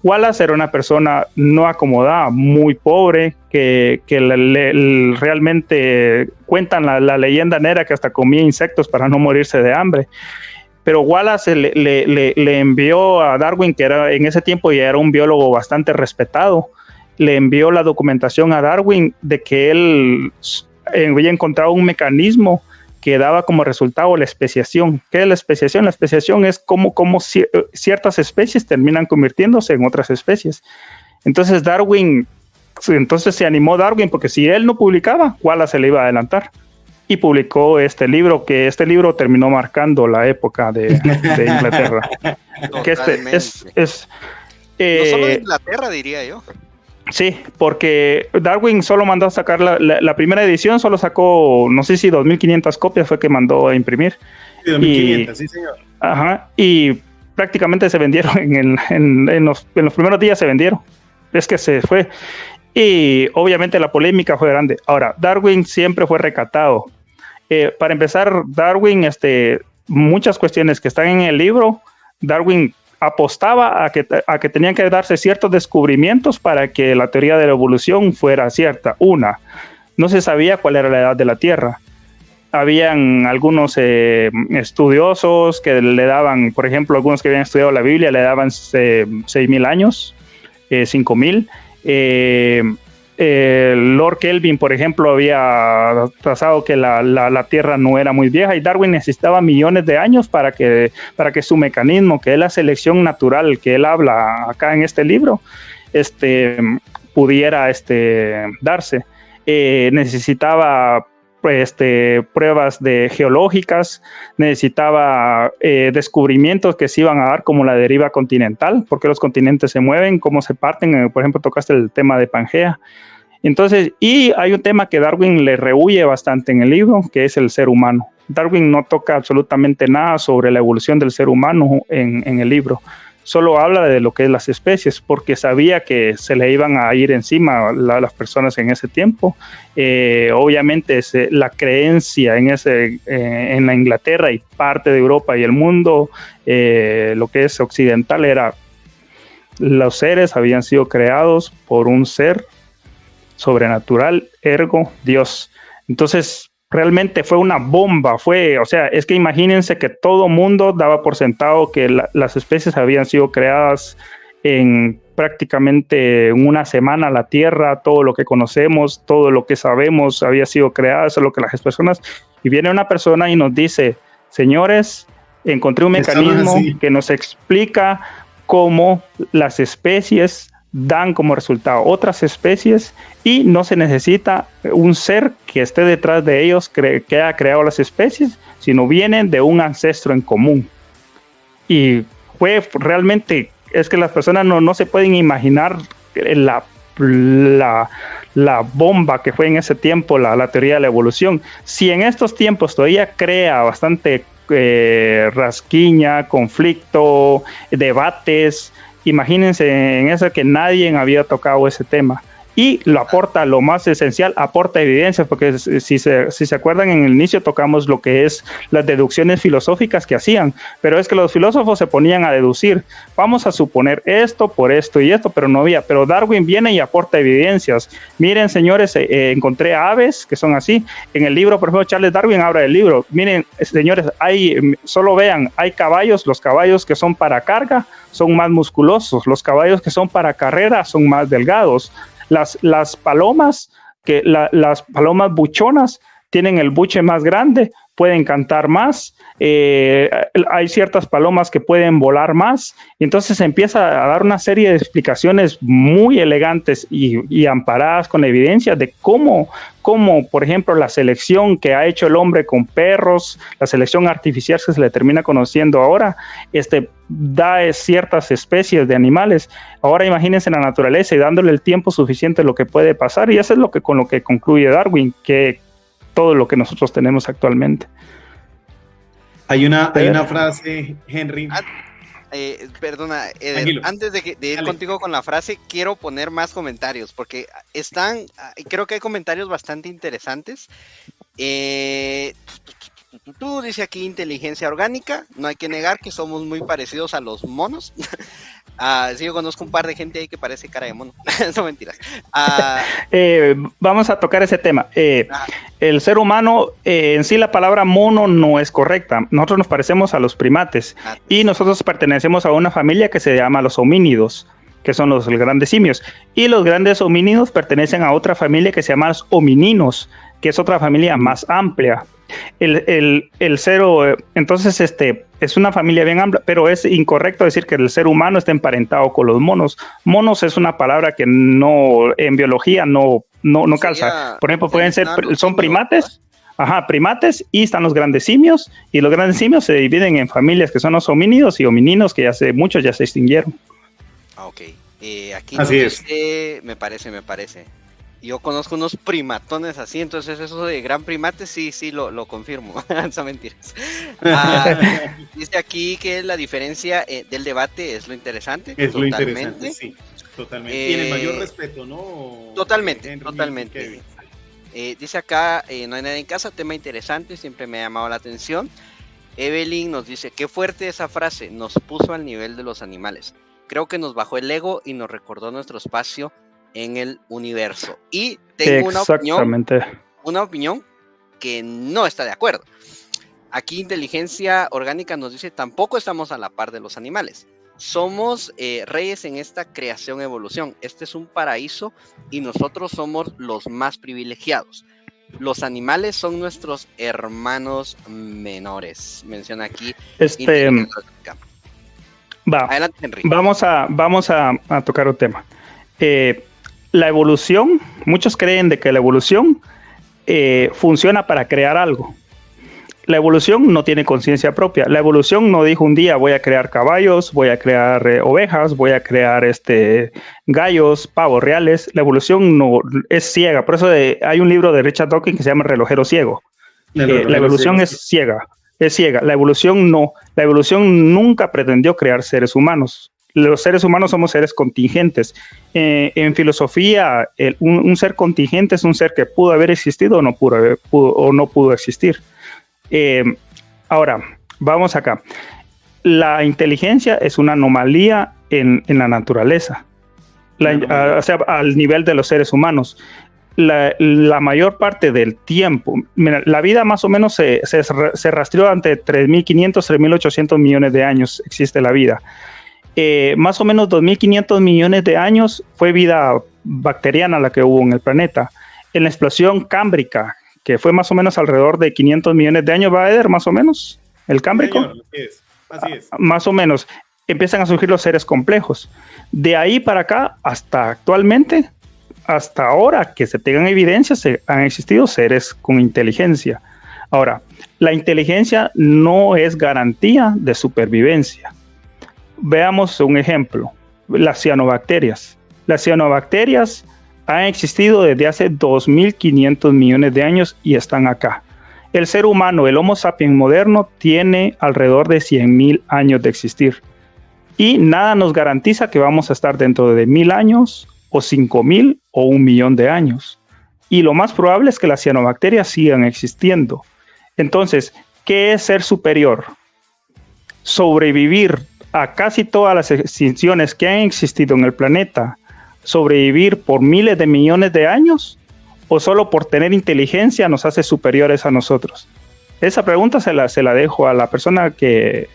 Wallace era una persona no acomodada, muy pobre, que realmente cuentan la leyenda negra que hasta comía insectos para no morirse de hambre. Pero Wallace le envió a Darwin, que era en ese tiempo ya era un biólogo bastante respetado, le envió la documentación a Darwin de que él había encontrado un mecanismo que daba como resultado la especiación. ¿Qué es la especiación? La especiación es cómo ciertas especies terminan convirtiéndose en otras especies. Entonces se animó Darwin, porque si él no publicaba, Wallace se le iba a adelantar. Y publicó este libro, que este libro terminó marcando la época de Inglaterra. Que
no solo de Inglaterra, diría yo.
Sí, porque Darwin solo mandó a sacar la primera edición, solo sacó, no sé si 2.500 copias fue que mandó a imprimir.
Sí, 2.500, sí, señor.
Ajá, y prácticamente se vendieron en los primeros días se vendieron. Es que se fue. Y obviamente la polémica fue grande. Ahora, Darwin siempre fue recatado. Para empezar, Darwin, muchas cuestiones que están en el libro, Darwin apostaba a que tenían que darse ciertos descubrimientos para que la teoría de la evolución fuera cierta. Una, no se sabía cuál era la edad de la Tierra. Habían algunos estudiosos que le daban, por ejemplo, algunos que habían estudiado la Biblia, le daban 6.000 años. 5000. Lord Kelvin, por ejemplo, había trazado que la Tierra no era muy vieja y Darwin necesitaba millones de años para que su mecanismo, que es la selección natural que él habla acá en este libro, pudiera darse. Necesitaba pruebas geológicas, necesitaba descubrimientos que se iban a dar, como la deriva continental, porque los continentes se mueven, cómo se parten. Por ejemplo, tocaste el tema de Pangea. Entonces, y hay un tema que Darwin le rehúye bastante en el libro, que es el ser humano. Darwin no toca absolutamente nada sobre la evolución del ser humano en el libro. Solo habla de lo que es las especies, porque sabía que se le iban a ir encima las personas en ese tiempo. Obviamente la creencia en la Inglaterra y parte de Europa y el mundo, lo que es occidental, era los seres habían sido creados por un ser sobrenatural, ergo Dios. Entonces realmente fue una bomba, es que imagínense que todo mundo daba por sentado que las especies habían sido creadas en prácticamente una semana. La Tierra, todo lo que conocemos, todo lo que sabemos había sido creado, eso es lo que las personas, y viene una persona y nos dice: señores, encontré un mecanismo que nos explica cómo las especies dan como resultado otras especies y no se necesita un ser que esté detrás de ellos que haya creado las especies, sino vienen de un ancestro en común. Y fue realmente, es que las personas no se pueden imaginar la bomba que fue en ese tiempo la teoría de la evolución. Si en estos tiempos todavía crea bastante rasquiña, conflicto, debates, imagínense en eso que nadie había tocado ese tema. Y lo aporta, lo más esencial, aporta evidencias, porque si se acuerdan, en el inicio tocamos lo que es las deducciones filosóficas que hacían, pero es que los filósofos se ponían a deducir, vamos a suponer esto por esto y esto, pero no había. Pero Darwin viene y aporta evidencias. Miren, señores, encontré aves que son así. En el libro, por ejemplo, Charles Darwin habla del libro. Miren, señores, solo vean, hay caballos, los caballos que son para carga son más musculosos, los caballos que son para carrera son más delgados. Las palomas, las palomas buchonas tienen el buche más grande, pueden cantar más, hay ciertas palomas que pueden volar más, y entonces se empieza a dar una serie de explicaciones muy elegantes y amparadas con la evidencia de cómo, por ejemplo, la selección que ha hecho el hombre con perros, la selección artificial que se le termina conociendo ahora, da ciertas especies de animales. Ahora imagínense la naturaleza y dándole el tiempo suficiente lo que puede pasar, y eso es con lo que concluye Darwin, que todo lo que nosotros tenemos actualmente.
Hay una frase, Henry.
Perdona, Eder, antes de ir contigo con la frase, quiero poner más comentarios, porque creo que hay comentarios bastante interesantes. Tú dice aquí inteligencia orgánica, no hay que negar que somos muy parecidos a los monos. Sí, yo conozco un par de gente ahí que parece cara de mono. No, mentiras.
Vamos a tocar ese tema. El ser humano, en sí la palabra mono no es correcta. Nosotros nos parecemos a los primates y nosotros pertenecemos a una familia que se llama los homínidos, que son los grandes simios. Y los grandes homínidos pertenecen a otra familia que se llama los homininos, que es otra familia más amplia. Entonces es una familia bien amplia, pero es incorrecto decir que el ser humano está emparentado con los monos. Monos es una palabra que en biología no calza. Por ejemplo, son primates. Ajá, primates, y están los grandes simios, y los grandes simios se dividen en familias que son los homínidos y homininos, que muchos ya se extinguieron.
Ok, aquí
así es.
Me parece. Yo conozco unos primatones así, entonces eso de gran primate sí lo confirmo. Son mentiras. Dice aquí que la diferencia del debate es lo interesante.
Es lo interesante, sí, totalmente. Y en el mayor respeto, ¿no?
Totalmente. Dice acá, no hay nadie en casa, tema interesante, siempre me ha llamado la atención. Evelyn nos dice, qué fuerte esa frase, nos puso al nivel de los animales. Creo que nos bajó el ego y nos recordó nuestro espacio en el universo. Y tengo una opinión que no está de acuerdo. Aquí inteligencia orgánica nos dice, tampoco estamos a la par de los animales. somos reyes en esta creación-evolución. Este es un paraíso y nosotros somos los más privilegiados. Los animales son nuestros hermanos menores. Menciona aquí. Adelante, Henry.
Vamos a tocar un tema. La evolución, muchos creen de que la evolución funciona para crear algo. La evolución no tiene conciencia propia. La evolución no dijo un día voy a crear caballos, voy a crear ovejas, voy a crear gallos, pavos reales. La evolución no es ciega. Por eso hay un libro de Richard Dawkins que se llama El relojero ciego. La evolución es ciega. Es ciega. La evolución no. La evolución nunca pretendió crear seres humanos. Los seres humanos somos seres contingentes. En filosofía, un ser contingente es un ser que pudo haber existido o no pudo existir. Ahora, vamos acá. La inteligencia es una anomalía en la naturaleza, o sea, al nivel de los seres humanos. La mayor parte del tiempo, mira, la vida más o menos se rastreó ante 3.500, 3.800 millones de años existe la vida. Más o menos 2.500 millones de años fue vida bacteriana la que hubo en el planeta. En la explosión cámbrica, que fue más o menos alrededor de 500 millones de años, ¿va a ver más o menos el cámbrico?
Así es.
Más o menos. Empiezan a surgir los seres complejos. De ahí para acá, hasta actualmente, hasta ahora que se tengan evidencias, han existido seres con inteligencia. Ahora, la inteligencia no es garantía de supervivencia. Veamos un ejemplo. Las cianobacterias. Las cianobacterias han existido desde hace 2.500 millones de años y están acá. El ser humano, el Homo sapiens moderno, tiene alrededor de 100.000 años de existir. Y nada nos garantiza que vamos a estar dentro de 1.000 años, o 5.000, o 1.000.000 de años. Y lo más probable es que las cianobacterias sigan existiendo. Entonces, ¿qué es ser superior? Sobrevivir a casi todas las extinciones que han existido en el planeta, sobrevivir por miles de millones de años, o solo por tener inteligencia nos hace superiores a nosotros. Esa pregunta se la dejo a la persona que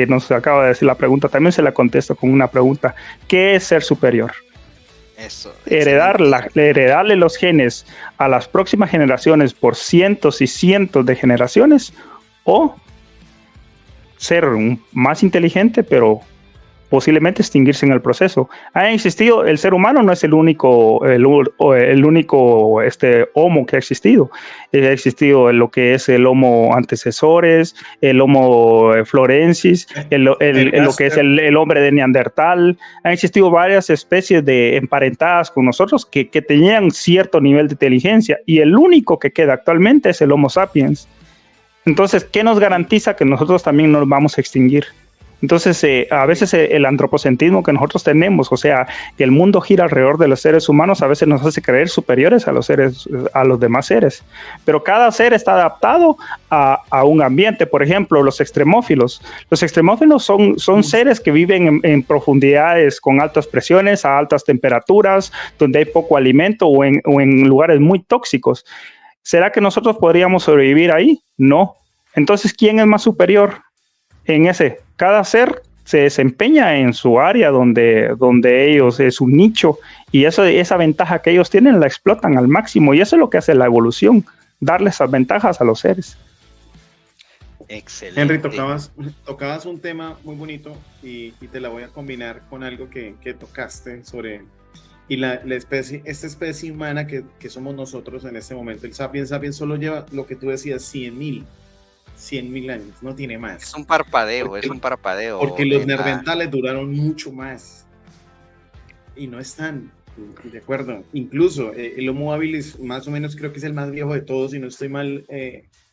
nos acaba de decir la pregunta. También se la contesto con una pregunta: ¿qué es ser superior?
Eso,
heredarle los genes a las próximas generaciones por cientos y cientos de generaciones, o ser más inteligente pero posiblemente extinguirse en el proceso. Ha existido, el ser humano no es el único Homo que ha existido. Ha existido lo que es el Homo antecesores, el Homo florensis, lo que es el hombre de Neandertal. Han existido varias especies emparentadas con nosotros que tenían cierto nivel de inteligencia, y el único que queda actualmente es el Homo sapiens. Entonces, ¿qué nos garantiza que nosotros también nos vamos a extinguir? Entonces, a veces el antropocentrismo que nosotros tenemos, o sea, que el mundo gira alrededor de los seres humanos, a veces nos hace creer superiores a los demás seres. Pero cada ser está adaptado a un ambiente. Por ejemplo, los extremófilos. Los extremófilos son seres que viven en profundidades con altas presiones, a altas temperaturas, donde hay poco alimento o en lugares muy tóxicos. ¿Será que nosotros podríamos sobrevivir ahí? No. Entonces, ¿quién es más superior en ese? Cada ser se desempeña en su área donde ellos es un nicho, y esa ventaja que ellos tienen la explotan al máximo, y eso es lo que hace la evolución, darle esas ventajas a los seres.
Excelente.
Henry, tocabas un tema muy bonito y te la voy a combinar con algo que tocaste sobre esta especie humana que somos nosotros en este momento. El Sapiens solo lleva, lo que tú decías, 100.000 años, no tiene más.
Es un parpadeo.
Porque los neandertales duraron mucho más y no están, de acuerdo. Incluso el Homo habilis, más o menos creo que es el más viejo de todos, si no estoy mal.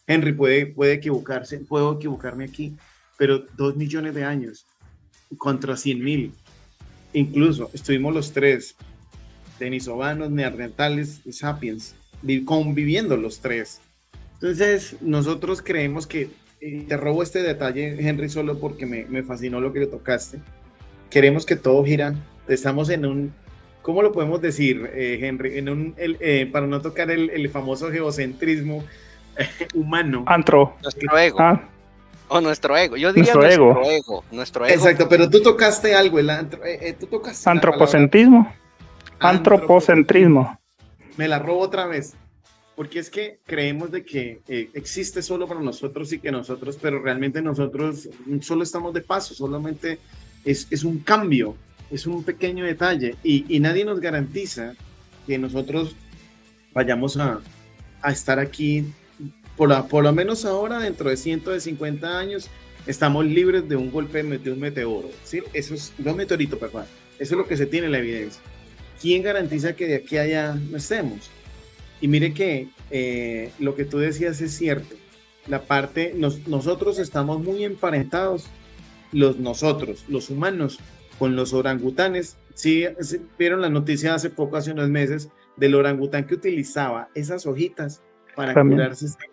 Henry puede equivocarse, puedo equivocarme aquí, pero 2 millones de años contra 100.000. Incluso estuvimos los tres, denisovanos, neandertales y sapiens, conviviendo los tres. Entonces, nosotros creemos que, te robo este detalle, Henry, solo porque me fascinó lo que le tocaste. Queremos que todo gira. Estamos en un, ¿cómo lo podemos decir, Henry? Para no tocar el famoso geocentrismo humano.
Nuestro ego.
O nuestro ego. Yo diría nuestro ego.
Exacto, pero tú tocaste algo, tú tocaste
antropocentrismo. Antropocentrismo.
Me la robo otra vez, porque es que creemos de que existe solo para nosotros y que nosotros, pero realmente nosotros solo estamos de paso, solamente es un cambio, es un pequeño detalle y nadie nos garantiza que nosotros vayamos a estar aquí, por lo menos ahora, dentro de 150 años, estamos libres de un golpe de un meteoro, ¿sí? Eso es, no meteorito, perdón. Eso es lo que se tiene en la evidencia. ¿Quién garantiza que de aquí a allá no estemos? Y mire que lo que tú decías es cierto. La parte, nosotros estamos muy emparentados, los humanos, con los orangutanes. Sí, vieron la noticia hace poco, hace unos meses, del orangután que utilizaba esas hojitas para curarse esta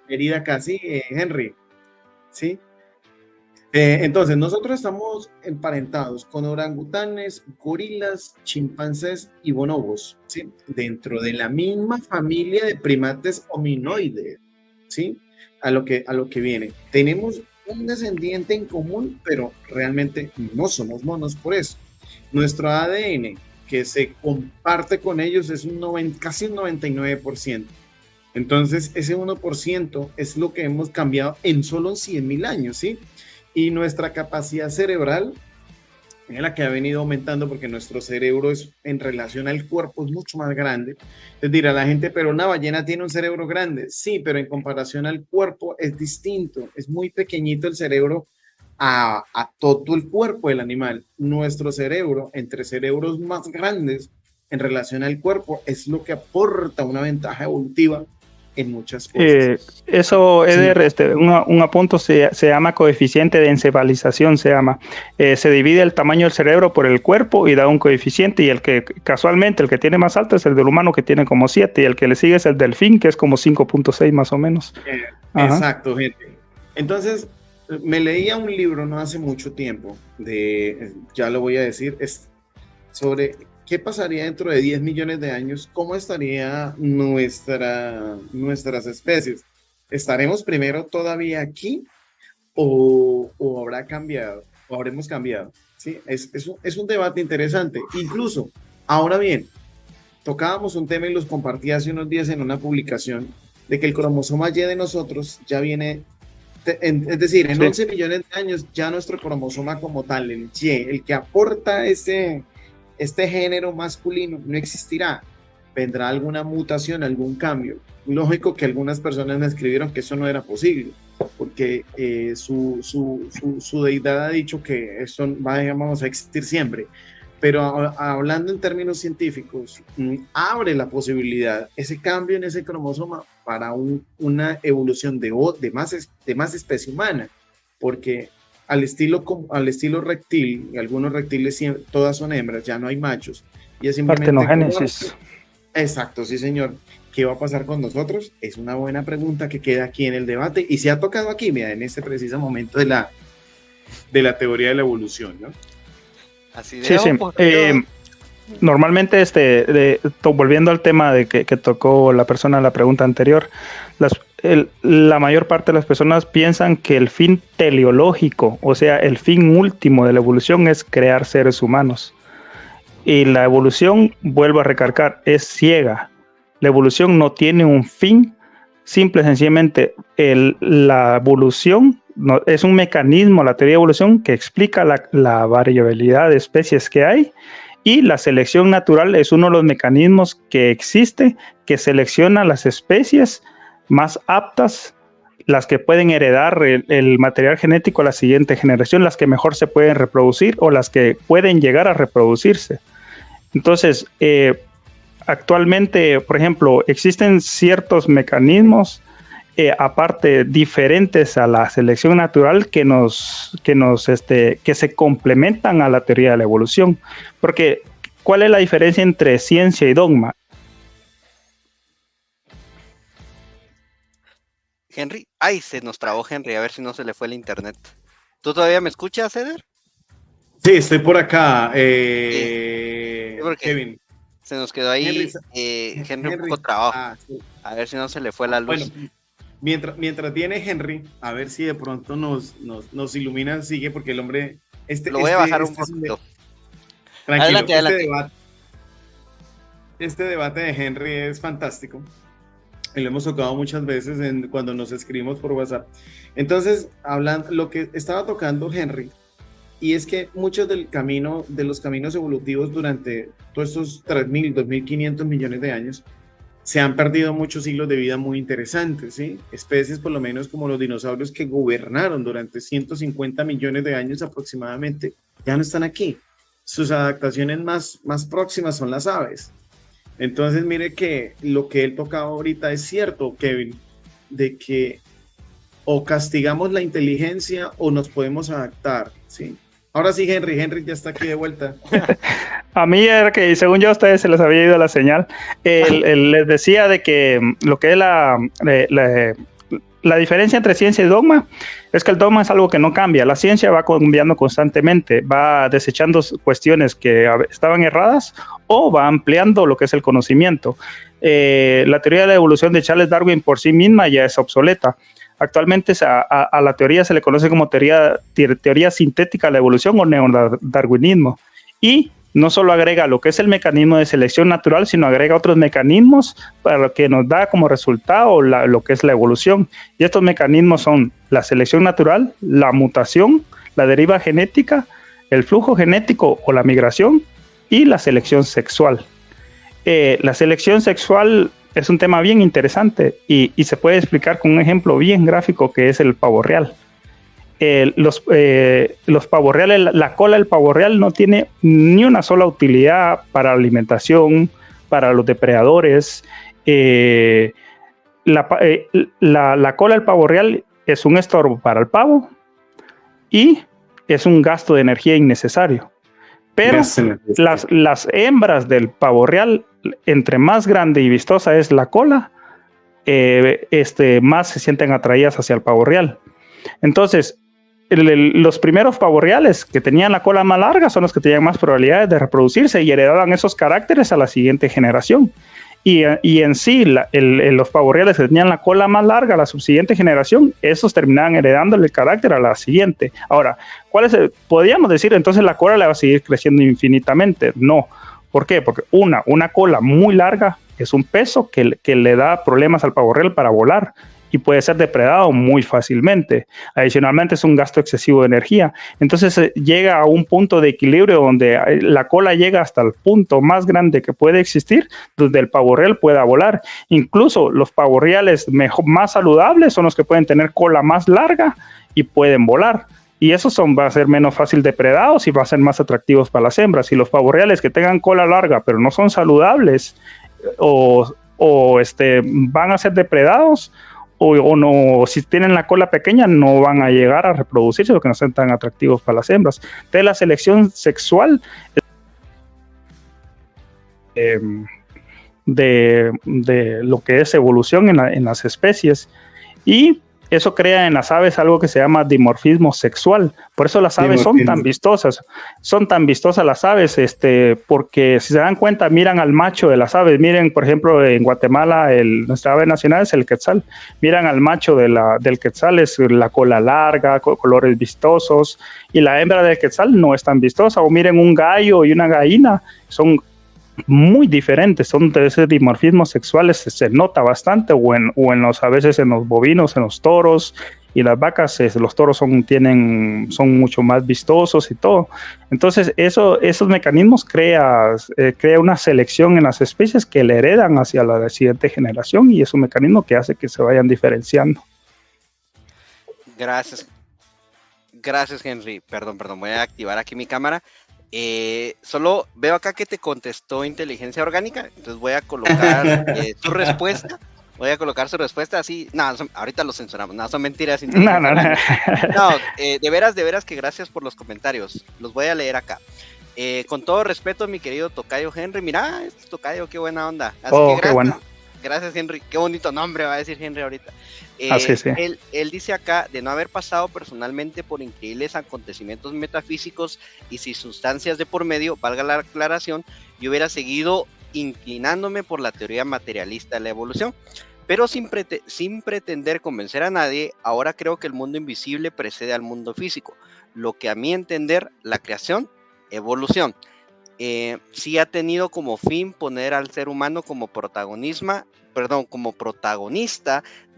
herida casi, Henry. ¿Sí? Entonces, nosotros estamos emparentados con orangutanes, gorilas, chimpancés y bonobos, ¿sí? Dentro de la misma familia de primates hominoides, ¿sí? A lo que viene. Tenemos un descendiente en común, pero realmente no somos monos por eso. Nuestro ADN, que se comparte con ellos, es casi un 99%. Entonces, ese 1% es lo que hemos cambiado en solo 100.000 años, ¿sí? Y nuestra capacidad cerebral es la que ha venido aumentando porque nuestro cerebro es, en relación al cuerpo, es mucho más grande. Entonces dirá la gente, pero una ballena tiene un cerebro grande. Sí, pero en comparación al cuerpo es distinto. Es muy pequeñito el cerebro a todo el cuerpo del animal. Nuestro cerebro, entre cerebros más grandes en relación al cuerpo, es lo que aporta una ventaja evolutiva en muchas cosas.
Eso, Eder, sí. Un apunto se llama coeficiente de encefalización, se llama. Se divide el tamaño del cerebro por el cuerpo y da un coeficiente, y el que casualmente el que tiene más alto es el del humano, que tiene como 7, y el que le sigue es el delfín, que es como 5.6 más o menos.
Exacto, gente. Entonces, me leía un libro no hace mucho tiempo, ya lo voy a decir, es sobre qué pasaría dentro de 10 millones de años, cómo estaría nuestras especies. ¿Estaremos primero todavía aquí o habrá cambiado, o habremos cambiado? ¿Sí? Es un debate interesante. Incluso, ahora bien, tocábamos un tema y los compartí hace unos días en una publicación, de que el cromosoma Y de nosotros ya viene, es decir, en 11 millones de años ya nuestro cromosoma como tal, el Y, el que aporta este género masculino, no existirá. Vendrá alguna mutación, algún cambio. Lógico que algunas personas me escribieron que eso no era posible, porque su deidad ha dicho que eso vamos a existir siempre. Pero hablando en términos científicos, abre la posibilidad, ese cambio en ese cromosoma, para una evolución de más especie humana, porque al estilo reptil, y algunos reptiles todas son hembras, ya no hay machos. Y es simplemente
partenogénesis.
Exacto, sí señor. ¿Qué va a pasar con nosotros? Es una buena pregunta que queda aquí en el debate y se ha tocado aquí, mira, en este preciso momento de la teoría de la evolución, ¿no?
Así de
sí. Normalmente, volviendo al tema de que tocó la persona en la pregunta anterior, la mayor parte de las personas piensan que el fin teleológico, o sea, el fin último de la evolución, es crear seres humanos. Y la evolución, vuelvo a recalcar, es ciega. La evolución no tiene un fin, simple y sencillamente la evolución es un mecanismo, la teoría de evolución, que explica la variabilidad de especies que hay. Y la selección natural es uno de los mecanismos que existe, que selecciona las especies más aptas, las que pueden heredar el material genético a la siguiente generación, las que mejor se pueden reproducir o las que pueden llegar a reproducirse. Entonces, actualmente, por ejemplo, existen ciertos mecanismos, aparte diferentes a la selección natural, que se complementan a la teoría de la evolución. Porque, ¿cuál es la diferencia entre ciencia y dogma?
Henry, se nos trabó Henry, a ver si no se le fue el internet. ¿Tú todavía me escuchas, Eder?
Sí, estoy por acá,
Kevin. Se nos quedó ahí Henry un poco trabajo. Sí. A ver si no se le fue la luz.
Bueno, Mientras viene Henry, a ver si de pronto nos ilumina, sigue, porque el hombre...
Lo voy a bajar un poquito.
Tranquilo,
adelante.
Este debate de Henry es fantástico. Y lo hemos tocado muchas veces cuando nos escribimos por WhatsApp. Entonces, hablando, lo que estaba tocando Henry, y es que muchos de los caminos evolutivos durante todos estos 3.000, 2.500 millones de años, se han perdido muchos siglos de vida muy interesantes, ¿sí? Especies por lo menos como los dinosaurios que gobernaron durante 150 millones de años aproximadamente, ya no están aquí. Sus adaptaciones más próximas son las aves. Entonces mire que lo que él tocaba ahorita es cierto, Kevin, de que o castigamos la inteligencia o nos podemos adaptar, ¿sí? Ahora sí, Henry ya está aquí de vuelta.
A mí era que, según yo, a ustedes se les había ido la señal. Les decía de que lo que es la diferencia entre ciencia y dogma es que el dogma es algo que no cambia. La ciencia va cambiando constantemente, va desechando cuestiones que estaban erradas o va ampliando lo que es el conocimiento. La teoría de la evolución de Charles Darwin por sí misma ya es obsoleta. Actualmente a la teoría se le conoce como teoría sintética de la evolución o neodarwinismo. Y no solo agrega lo que es el mecanismo de selección natural, sino agrega otros mecanismos para lo que nos da como resultado lo que es la evolución. Y estos mecanismos son la selección natural, la mutación, la deriva genética, el flujo genético o la migración y la selección sexual. La selección sexual es un tema bien interesante y se puede explicar con un ejemplo bien gráfico que es el pavo real. Los pavos reales, la cola del pavo real no tiene ni una sola utilidad para la alimentación, para los depredadores. La cola del pavo real es un estorbo para el pavo y es un gasto de energía innecesario. Pero las hembras del pavo real, entre más grande y vistosa es la cola, más se sienten atraídas hacia el pavo real. Entonces, los primeros pavos reales que tenían la cola más larga son los que tenían más probabilidades de reproducirse y heredaban esos caracteres a la siguiente generación. Y en sí, los pavos reales que tenían la cola más larga a la subsiguiente generación, esos terminaban heredándole el carácter a la siguiente. Ahora, podríamos decir entonces la cola le va a seguir creciendo infinitamente? No. ¿Por qué? Porque una cola muy larga es un peso que le da problemas al pavo real para volar y puede ser depredado muy fácilmente. Adicionalmente es un gasto excesivo de energía. Entonces llega a un punto de equilibrio donde la cola llega hasta el punto más grande que puede existir, donde el pavo real pueda volar. Incluso los pavos reales más saludables son los que pueden tener cola más larga y pueden volar. Y esos van a ser menos fácil depredados y van a ser más atractivos para las hembras. Y los pavos reales que tengan cola larga pero no son saludables van a ser depredados, o no, si tienen la cola pequeña no van a llegar a reproducirse porque no son tan atractivos para las hembras. Entonces la selección sexual de lo que es evolución en las especies, y eso crea en las aves algo que se llama dimorfismo sexual. Por eso las aves son tan vistosas. Son tan vistosas las aves, porque si se dan cuenta, miran al macho de las aves. Miren, por ejemplo, en Guatemala, nuestra ave nacional es el quetzal. Miran al macho del quetzal, es la cola larga, colores vistosos. Y la hembra del quetzal no es tan vistosa. O miren un gallo y una gallina, son muy diferentes, son de ese dimorfismo sexual, se nota bastante, a veces en los bovinos, en los toros y las vacas. Los toros son mucho más vistosos y todo. Entonces esos mecanismos crea una selección en las especies que le heredan hacia la siguiente generación, y es un mecanismo que hace que se vayan diferenciando.
Gracias Henry, perdón, voy a activar aquí mi cámara. Solo veo acá que te contestó inteligencia orgánica, entonces voy a colocar su respuesta. Voy a colocar su respuesta así. No, ahorita lo censuramos. No, son mentiras.
No,
de veras que gracias por los comentarios. Los voy a leer acá. Con todo respeto, mi querido tocayo Henry. Mira, este tocayo, qué buena onda. Así que gracias,
qué bueno.
Gracias, Henry. Qué bonito nombre va a decir Henry ahorita.
Sí.
Él dice acá, de no haber pasado personalmente por increíbles acontecimientos metafísicos y sin sustancias de por medio, valga la aclaración, yo hubiera seguido inclinándome por la teoría materialista de la evolución. Pero sin pretender convencer a nadie, ahora creo que el mundo invisible precede al mundo físico. Lo que a mi entender, la creación, evolución, sí ha tenido como fin poner al ser humano como protagonista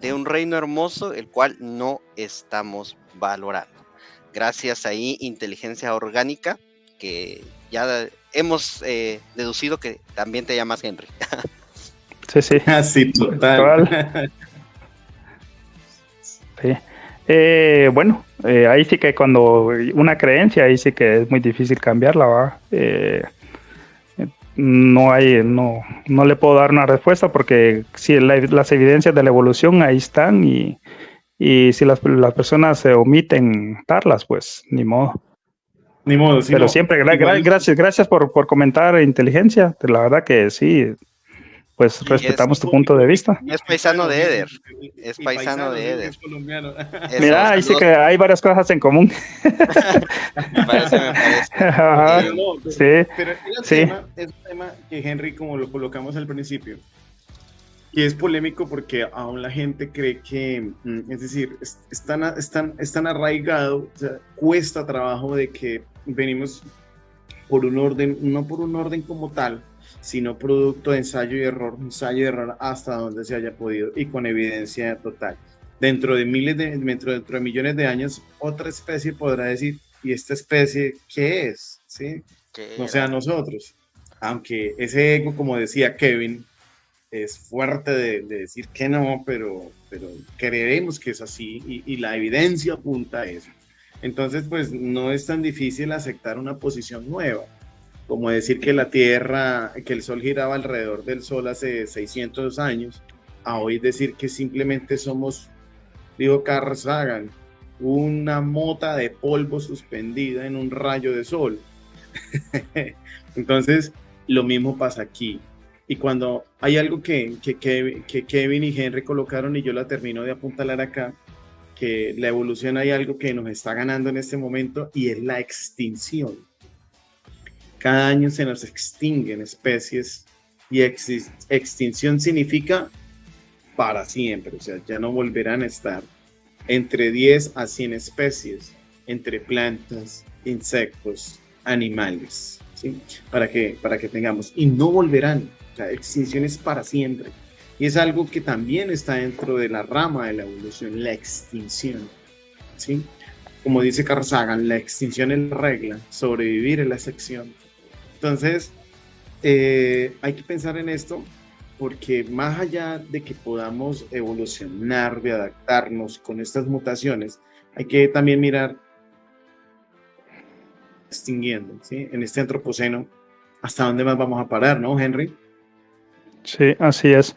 de un reino hermoso, el cual no estamos valorando. Gracias ahí, inteligencia orgánica, que ya hemos deducido que también te llamas Henry.
Sí.
Sí, total.
Sí. Bueno, ahí sí que cuando una creencia, ahí sí que es muy difícil cambiarla, ¿va? No le puedo dar una respuesta porque si las evidencias de la evolución ahí están y si las personas se omiten darlas, pues ni modo.
Ni modo, sí.
Pero
no,
siempre,
igual,
gracias por comentar inteligencia. La verdad que sí, pues respetamos tu punto de vista.
Es paisano de Eder. Es paisano de Eder.
Es colombiano.
Mira, ahí sí que hay varias cosas en común.
Me parece.
Ajá, sí,
Pero
sí.
es un tema que, Henry, como lo colocamos al principio, y es polémico porque aún la gente cree que, es decir, es tan arraigado, o sea, cuesta trabajo de que venimos por un orden, no por un orden como tal, sino producto de ensayo y error hasta donde se haya podido y con evidencia total. Dentro de millones de años, otra especie podrá decir, ¿y esta especie qué es? ¿Sí? No sea nosotros. Aunque ese ego, como decía Kevin, es fuerte de decir que no, pero creemos que es así y la evidencia apunta a eso. Entonces, pues no es tan difícil aceptar una posición nueva, como decir que la Tierra, que el Sol giraba alrededor del Sol hace 600 años, a hoy decir que simplemente somos, dijo Carl Sagan, una mota de polvo suspendida en un rayo de sol. Entonces, lo mismo pasa aquí. Y cuando hay algo que Kevin y Henry colocaron, y yo la termino de apuntalar acá, que la evolución hay algo que nos está ganando en este momento, y es la extinción. Cada año se nos extinguen especies, y extinción significa para siempre, o sea, ya no volverán a estar. Entre 10 a 100 especies, entre plantas, insectos, animales, ¿sí? Para que tengamos, y no volverán. La extinción es para siempre. Y es algo que también está dentro de la rama de la evolución, la extinción, ¿sí? Como dice Carl Sagan, la extinción es la regla, sobrevivir es la excepción. Entonces, hay que pensar en esto, porque más allá de que podamos evolucionar, de adaptarnos con estas mutaciones, hay que también mirar extinguiendo, ¿sí? En este antropoceno, ¿hasta dónde más vamos a parar, no, Henry?
Sí, así es.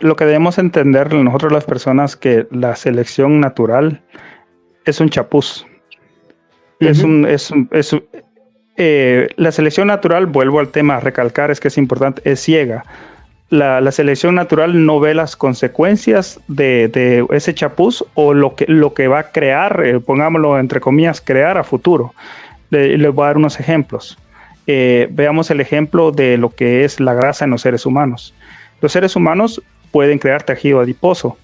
Lo que debemos entender nosotros las personas, que la selección natural es un chapuz. La selección natural, vuelvo al tema a recalcar, es que es importante, es ciega. La selección natural no ve las consecuencias de ese chapuz o lo que va a crear, pongámoslo entre comillas, crear a futuro. Les voy a dar unos ejemplos. Veamos el ejemplo de lo que es la grasa en los seres humanos. Los seres humanos pueden crear tejido adiposo.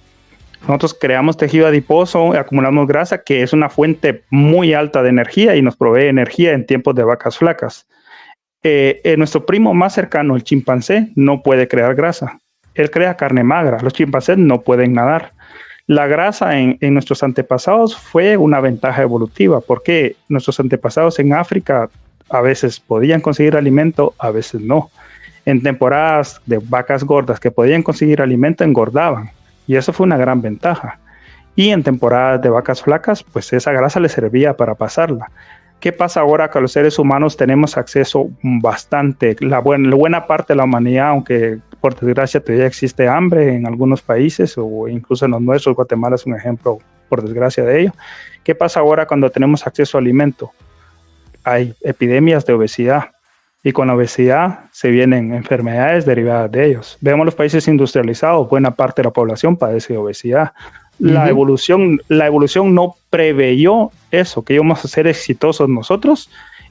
Nosotros creamos tejido adiposo, acumulamos grasa, que es una fuente muy alta de energía y nos provee energía en tiempos de vacas flacas. Nuestro primo más cercano, el chimpancé, no puede crear grasa. Él crea carne magra. Los chimpancés no pueden nadar. La grasa en nuestros antepasados fue una ventaja evolutiva, porque nuestros antepasados en África a veces podían conseguir alimento, a veces no. En temporadas de vacas gordas que podían conseguir alimento, engordaban. Y eso fue una gran ventaja. Y en temporadas de vacas flacas, pues esa grasa les servía para pasarla. ¿Qué pasa ahora que los seres humanos tenemos acceso bastante? La buena parte de la humanidad, aunque por desgracia todavía existe hambre en algunos países, o incluso en los nuestros, Guatemala es un ejemplo, por desgracia, de ello. ¿Qué pasa ahora cuando tenemos acceso a alimento? Hay epidemias de obesidad, y con la obesidad se vienen enfermedades derivadas de ellos. Vemos los países industrializados, buena parte de la población padece de obesidad. La evolución no preveyó eso, que íbamos a ser exitosos nosotros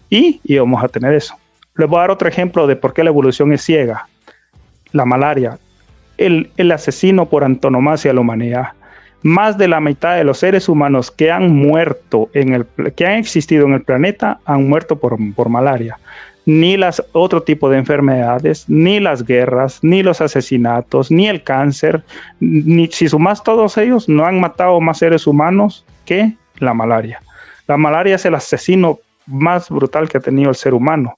y íbamos a tener eso. Les voy a dar otro ejemplo de por qué la evolución es ciega. La malaria. el asesino por antonomasia de la humanidad. Más de la mitad de los seres humanos que han muerto, que han existido en el planeta, han muerto por malaria. Ni otro tipo de enfermedades, ni las guerras, ni los asesinatos, ni el cáncer, ni si sumas todos ellos, no han matado más seres humanos que la malaria. La malaria es el asesino más brutal que ha tenido el ser humano.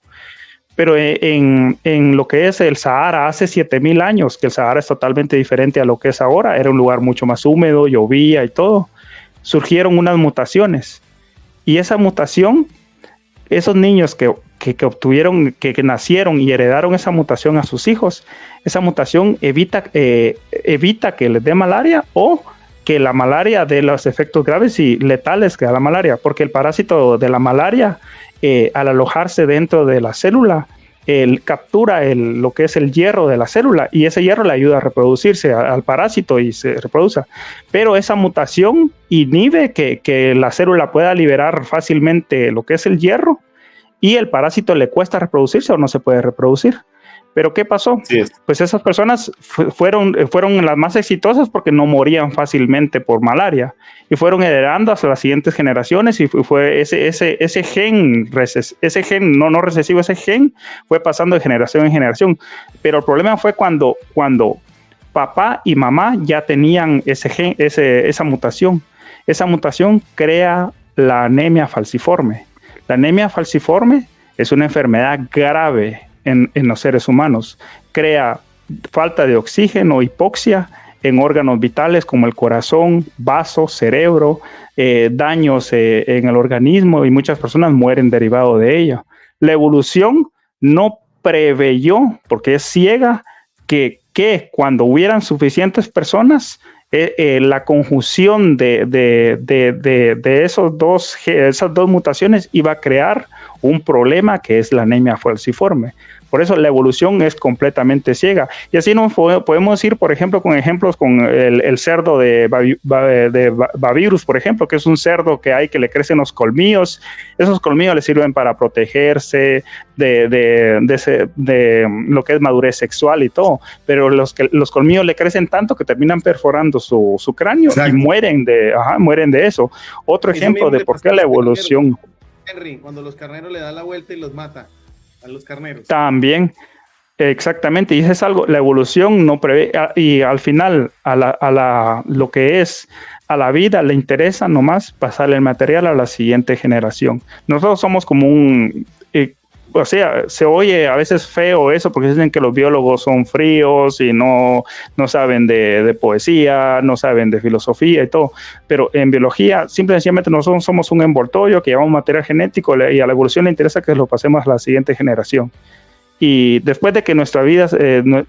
Pero en lo que es el Sahara, hace 7,000 años, que el Sahara es totalmente diferente a lo que es ahora, era un lugar mucho más húmedo, llovía y todo, surgieron unas mutaciones. Y esa mutación, esos niños que obtuvieron, que nacieron y heredaron esa mutación a sus hijos, esa mutación evita que les dé malaria o que la malaria dé los efectos graves y letales que da la malaria, porque el parásito de la malaria, al alojarse dentro de la célula, captura lo que es el hierro de la célula y ese hierro le ayuda a reproducirse al parásito y se reproduce. Pero esa mutación inhibe que la célula pueda liberar fácilmente lo que es el hierro y el parásito le cuesta reproducirse o no se puede reproducir. ¿Pero qué pasó? Sí. Pues esas personas fueron las más exitosas porque no morían fácilmente por malaria y fueron heredando hasta las siguientes generaciones y fue ese gen no recesivo, ese gen fue pasando de generación en generación. Pero el problema fue cuando papá y mamá ya tenían ese gen, esa mutación. Esa mutación crea la anemia falciforme. La anemia falciforme es una enfermedad grave en los seres humanos. Crea falta de oxígeno, hipoxia en órganos vitales como el corazón, vasos, cerebro, daños en el organismo y muchas personas mueren derivado de ello. La evolución no preveyó, porque es ciega, que cuando hubieran suficientes personas, la conjunción de esas dos mutaciones iba a crear un problema que es la anemia falciforme. Por eso la evolución es completamente ciega. Y así nos podemos ir, por ejemplo, con ejemplos con el cerdo de Bavirus, por ejemplo, que es un cerdo que le crecen los colmillos. Esos colmillos le sirven para protegerse de lo que es madurez sexual y todo. Pero los colmillos le crecen tanto que terminan perforando su cráneo. Exacto. Y mueren de eso. Otro ejemplo de por qué la evolución.
Henry, cuando los carneros le dan la vuelta y los mata a los carneros.
También, exactamente, y eso es algo, la evolución no prevé, y al final lo que es a la vida le interesa nomás pasarle el material a la siguiente generación. Nosotros somos como o sea, se oye a veces feo eso porque dicen que los biólogos son fríos y no saben de poesía, no saben de filosofía y todo, pero en biología simple y sencillamente nosotros somos un envoltorio que llevamos material genético y a la evolución le interesa que lo pasemos a la siguiente generación. Y después de que nuestra vida,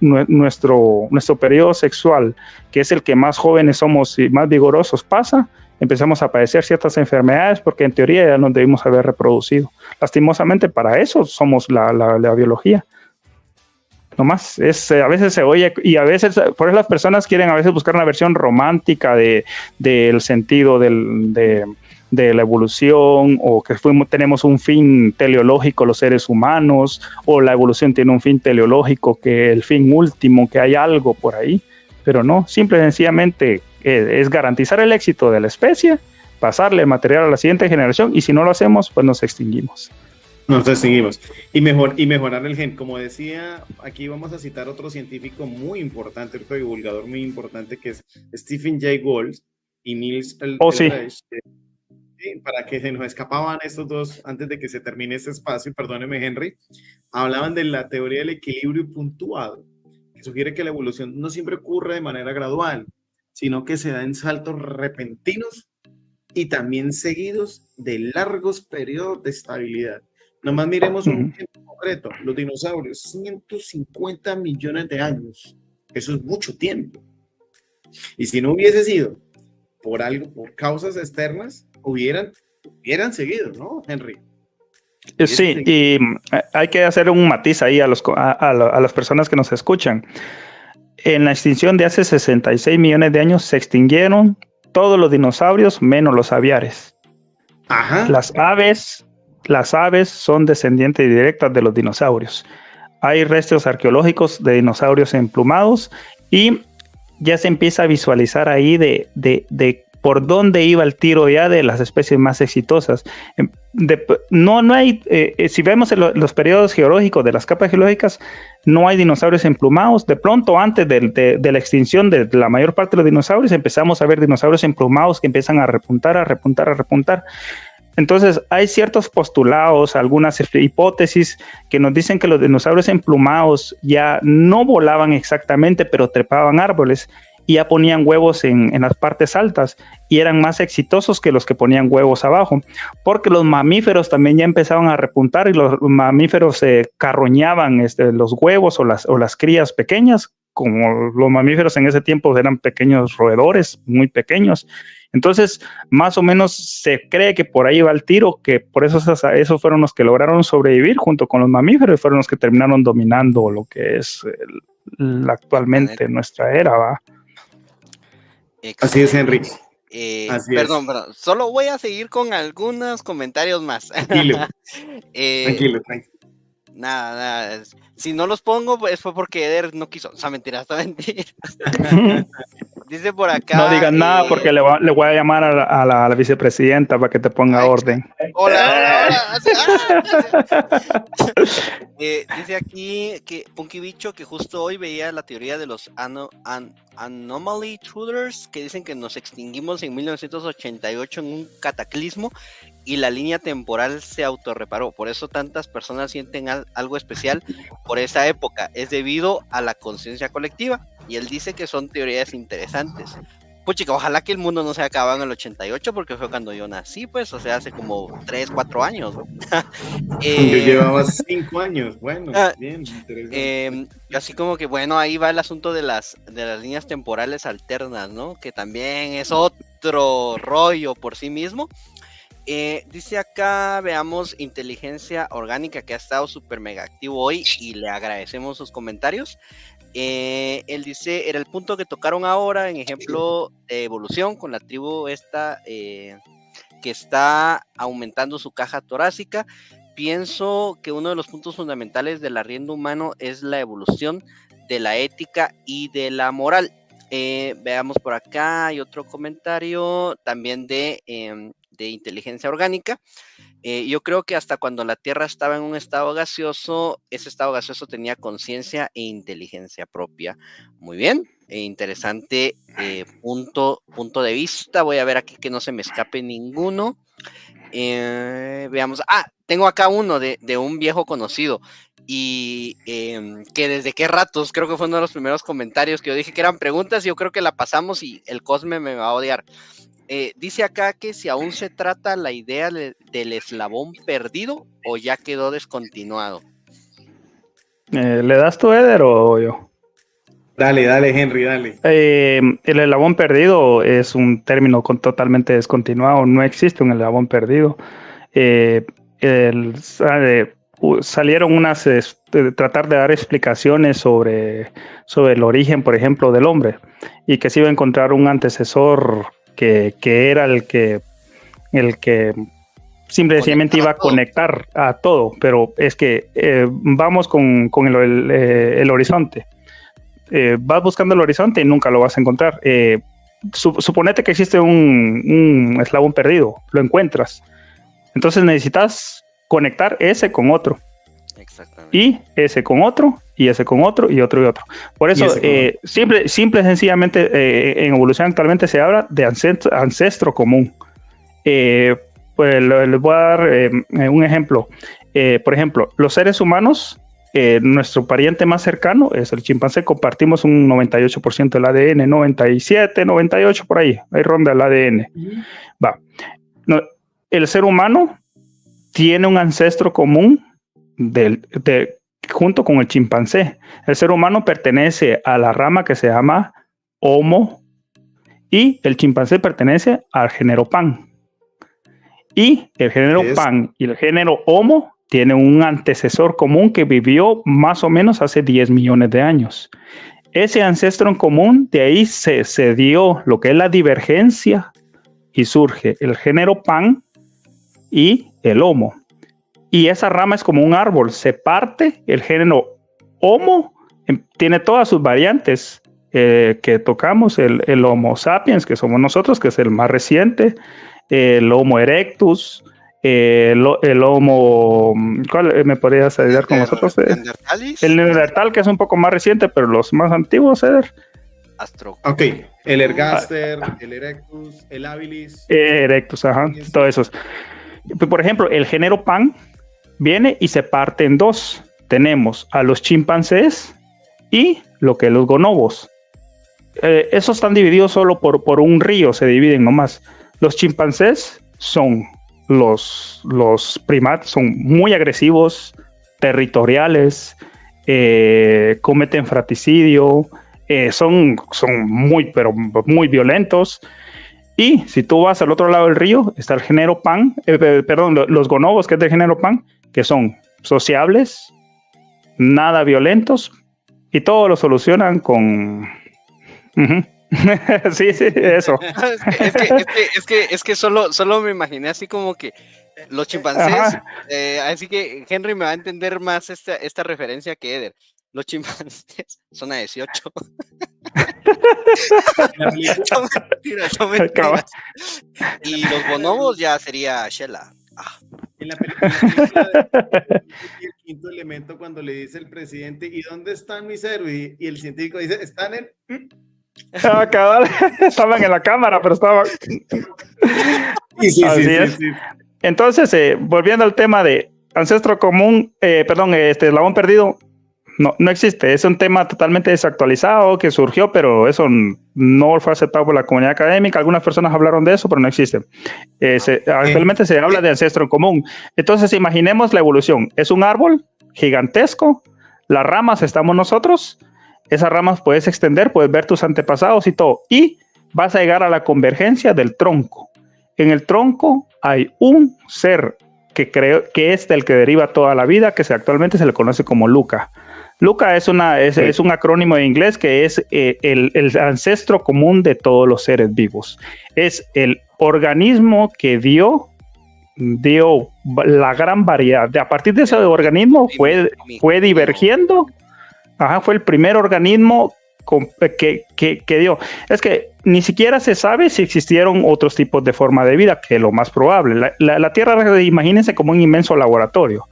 nuestro periodo sexual, que es el que más jóvenes somos y más vigorosos, pasa, empezamos a padecer ciertas enfermedades porque en teoría ya nos debimos haber reproducido. Lastimosamente para eso somos la biología. Nomás a veces se oye y a veces por eso las personas quieren a veces buscar una versión romántica del sentido de la evolución o que tenemos un fin teleológico los seres humanos o la evolución tiene un fin teleológico que el fin último, que hay algo por ahí. Pero no, simple y sencillamente es garantizar el éxito de la especie, pasarle material a la siguiente generación y si no lo hacemos, pues nos extinguimos.
Nos extinguimos. Y mejorar el gen. Como decía, aquí vamos a citar otro científico muy importante, otro divulgador muy importante que es Stephen Jay Gould y Niels Reich, para que se nos escapaban estos dos antes de que se termine este espacio, perdóneme Henry, hablaban de la teoría del equilibrio puntuado, que sugiere que la evolución no siempre ocurre de manera gradual, sino que se da en saltos repentinos y también seguidos de largos periodos de estabilidad. Nomás miremos un ejemplo concreto, los dinosaurios, 150 millones de años, eso es mucho tiempo. Y si no hubiese sido por causas externas, hubieran seguido, ¿no, Henry?
Sí, y hay que hacer un matiz ahí a las personas que nos escuchan. En la extinción de hace 66 millones de años se extinguieron todos los dinosaurios menos los aviares. Ajá. Las aves son descendientes directas de los dinosaurios. Hay restos arqueológicos de dinosaurios emplumados Y ya se empieza a visualizar ahí de por dónde iba el tiro ya de las especies más exitosas. No hay, si vemos los periodos geológicos de las capas geológicas, no hay dinosaurios emplumados. De pronto, antes de la extinción de la mayor parte de los dinosaurios, empezamos a ver dinosaurios emplumados que empiezan a repuntar. Entonces, hay ciertos postulados, algunas hipótesis que nos dicen que los dinosaurios emplumados ya no volaban exactamente, pero trepaban árboles y ya ponían huevos en las partes altas y eran más exitosos que los que ponían huevos abajo, porque los mamíferos también ya empezaban a repuntar y los mamíferos carroñaban los huevos o las crías pequeñas, como los mamíferos en ese tiempo eran pequeños roedores, muy pequeños. Entonces, más o menos se cree que por ahí va el tiro, que por eso esos fueron los que lograron sobrevivir junto con los mamíferos y fueron los que terminaron dominando lo que es actualmente nuestra era, ¿va?
Así es, Henry.
Perdón, solo voy a seguir con algunos comentarios más.
Tranquilo. Tranquilo.
Nada. Si no los pongo, pues fue porque Eder no quiso. O sea, mentira. Dice por acá.
No digas nada porque le voy a llamar a la vicepresidenta para que te ponga orden.
Hola. Dice aquí que Punky Bicho que justo hoy veía la teoría de los anomaly intruders que dicen que nos extinguimos en 1988 en un cataclismo y la línea temporal se autorreparó. Por eso tantas personas sienten algo especial por esa época. Es debido a la conciencia colectiva. Y él dice que son teorías interesantes. Puchica, ojalá que el mundo no se acabara en el 88 porque fue cuando yo nací, pues, o sea, hace como 3, 4 años, ¿no?
Yo llevaba 5 años, bueno, bien, interesante.
Así como que, bueno, ahí va el asunto de las líneas temporales alternas, ¿no? Que también es otro rollo por sí mismo. Dice acá, veamos, inteligencia orgánica, que ha estado súper mega activo hoy y le agradecemos sus comentarios. Él dice, era el punto que tocaron ahora en ejemplo de evolución con la tribu esta que está aumentando su caja torácica. Pienso que uno de los puntos fundamentales del arriendo humano es la evolución de la ética y de la moral. Veamos por acá, hay otro comentario también de inteligencia orgánica. Yo creo que hasta cuando la Tierra estaba en un estado gaseoso, ese estado gaseoso tenía conciencia e inteligencia propia. Muy bien, interesante punto de vista. Voy a ver aquí que no se me escape ninguno. Veamos. Tengo acá uno de un viejo conocido y que desde qué ratos, creo que fue uno de los primeros comentarios que yo dije que eran preguntas y yo creo que la pasamos y el Cosme me va a odiar. Dice acá que si aún se trata la idea del eslabón perdido o ya quedó descontinuado.
¿Le das tú, Eder, o yo?
Dale, Henry, dale.
El eslabón perdido es un término totalmente descontinuado, no existe un eslabón perdido. Salieron unas tratar de dar explicaciones sobre el origen, por ejemplo, del hombre, y que se iba a encontrar un antecesor que era el que simplemente iba a conectar a todo, pero es que vamos con el horizonte. Vas buscando el horizonte y nunca lo vas a encontrar. Suponete que existe un eslabón perdido, lo encuentras. Entonces necesitas conectar ese con otro. Exactamente. Y ese con otro, y ese con otro, y otro y otro. Por eso, simple y sencillamente, en evolución actualmente se habla de ancestro común. Pues les voy a dar un ejemplo. Por ejemplo, los seres humanos, nuestro pariente más cercano es el chimpancé. Compartimos un 98% del ADN, 97, 98 por ahí ronda el ADN. Va. El ser humano tiene un ancestro común junto con el chimpancé. El ser humano pertenece a la rama que se llama Homo y el chimpancé pertenece al género Pan. Y el género Pan y el género Homo tienen un antecesor común que vivió más o menos hace 10 millones de años. Ese ancestro en común, de ahí se dio lo que es la divergencia y surge el género Pan y el Homo. Y esa rama es como un árbol, se parte, el género Homo tiene todas sus variantes que tocamos, el Homo sapiens, que somos nosotros, que es el más reciente, el Homo erectus, el Homo, ¿cuál me podrías ayudar con nosotros? El Neandertal, que es un poco más reciente, pero los más antiguos, Eder.
Ok, el Ergaster, el Erectus, el Habilis.
Erectus, ajá, todos esos. Por ejemplo, el género Pan viene y se parte en dos. Tenemos a los chimpancés y lo que es los bonobos. Esos están divididos solo por un río, se dividen nomás. Los chimpancés son los primates, son muy agresivos, territoriales, cometen fratricidio, son muy, pero muy violentos. Y si tú vas al otro lado del río, está el género Pan, los bonobos, que es del género Pan, que son sociables, nada violentos, y todo lo solucionan con... sí, eso.
es que solo me imaginé así como que los chimpancés, así que Henry me va a entender más esta referencia que Eder. Los chimpancés son a 18. Son mentiras. Y los bonobos ya sería Shela.
En la película de El Quinto Elemento, cuando le dice el presidente, ¿y dónde están mis héroes? Y el científico dice, están en...
Cabal, estaban en la cámara, pero estaban... Sí. Entonces, volviendo al tema de ancestro común, eslabón perdido, no existe. Es un tema totalmente desactualizado que surgió, pero eso no fue aceptado por la comunidad académica. Algunas personas hablaron de eso, pero no existe. Actualmente se habla de ancestro en común. Entonces, imaginemos la evolución. Es un árbol gigantesco, las ramas estamos nosotros, esas ramas puedes extender, puedes ver tus antepasados y todo, y vas a llegar a la convergencia del tronco. En el tronco hay un ser que creo que es del que deriva toda la vida, que actualmente se le conoce como Luca. Luca es un acrónimo en inglés que es el ancestro común de todos los seres vivos. Es el organismo que dio la gran variedad. A partir de ese organismo fue divergiendo. Fue el primer organismo que dio. Es que ni siquiera se sabe si existieron otros tipos de forma de vida, que es lo más probable. La Tierra, imagínense como un inmenso laboratorio.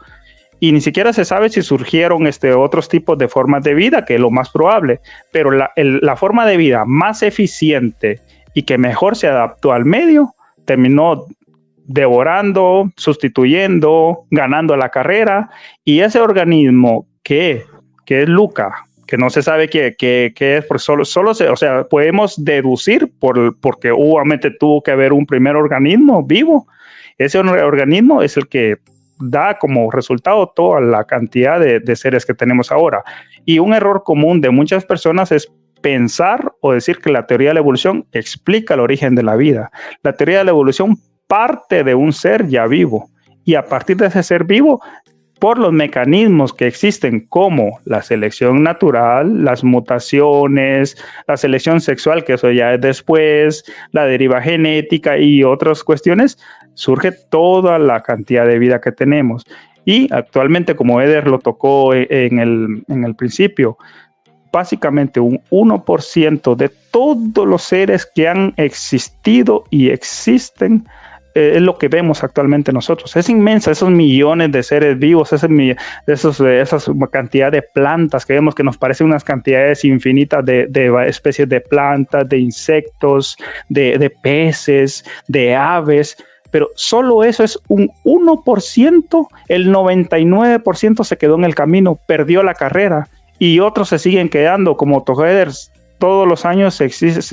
Y ni siquiera se sabe si surgieron otros tipos de formas de vida, que es lo más probable. Pero la forma de vida más eficiente y que mejor se adaptó al medio, terminó devorando, sustituyendo, ganando la carrera. Y ese organismo que es Luca, que no se sabe qué es, porque podemos deducir porque obviamente tuvo que haber un primer organismo vivo. Ese organismo es el que da como resultado toda la cantidad de seres que tenemos ahora. Y un error común de muchas personas es pensar o decir que la teoría de la evolución explica el origen de la vida. La teoría de la evolución parte de un ser ya vivo, y a partir de ese ser vivo, por los mecanismos que existen como la selección natural, las mutaciones, la selección sexual, que eso ya es después, la deriva genética y otras cuestiones, surge toda la cantidad de vida que tenemos. Y actualmente, como Eder lo tocó en el principio, básicamente un 1% de todos los seres que han existido y existen es lo que vemos actualmente nosotros. Es inmensa, esos millones de seres vivos, esa cantidad de plantas que vemos, que nos parecen unas cantidades infinitas de especies de plantas, de insectos, de peces, de aves, pero solo eso es un 1%, el 99% se quedó en el camino, perdió la carrera, y otros se siguen quedando, como tojeders. Todos los años se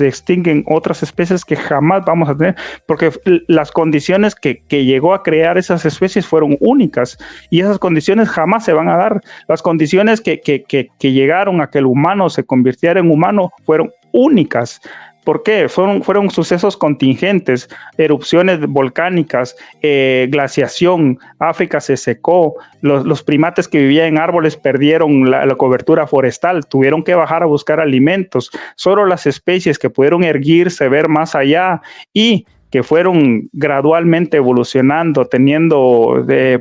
extinguen otras especies que jamás vamos a tener, porque las condiciones que llegó a crear esas especies fueron únicas, y esas condiciones jamás se van a dar. Las condiciones que llegaron a que el humano se convirtiera en humano fueron únicas. ¿Por qué? Fueron sucesos contingentes, erupciones volcánicas, glaciación, África se secó, los primates que vivían en árboles perdieron la cobertura forestal, tuvieron que bajar a buscar alimentos, solo las especies que pudieron erguirse, ver más allá y que fueron gradualmente evolucionando,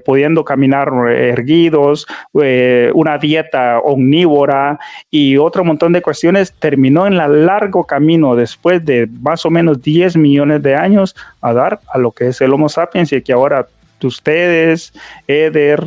pudiendo caminar erguidos, una dieta omnívora y otro montón de cuestiones, terminó en el largo camino después de más o menos 10 millones de años a dar a lo que es el Homo sapiens, y que ahora ustedes, Eder,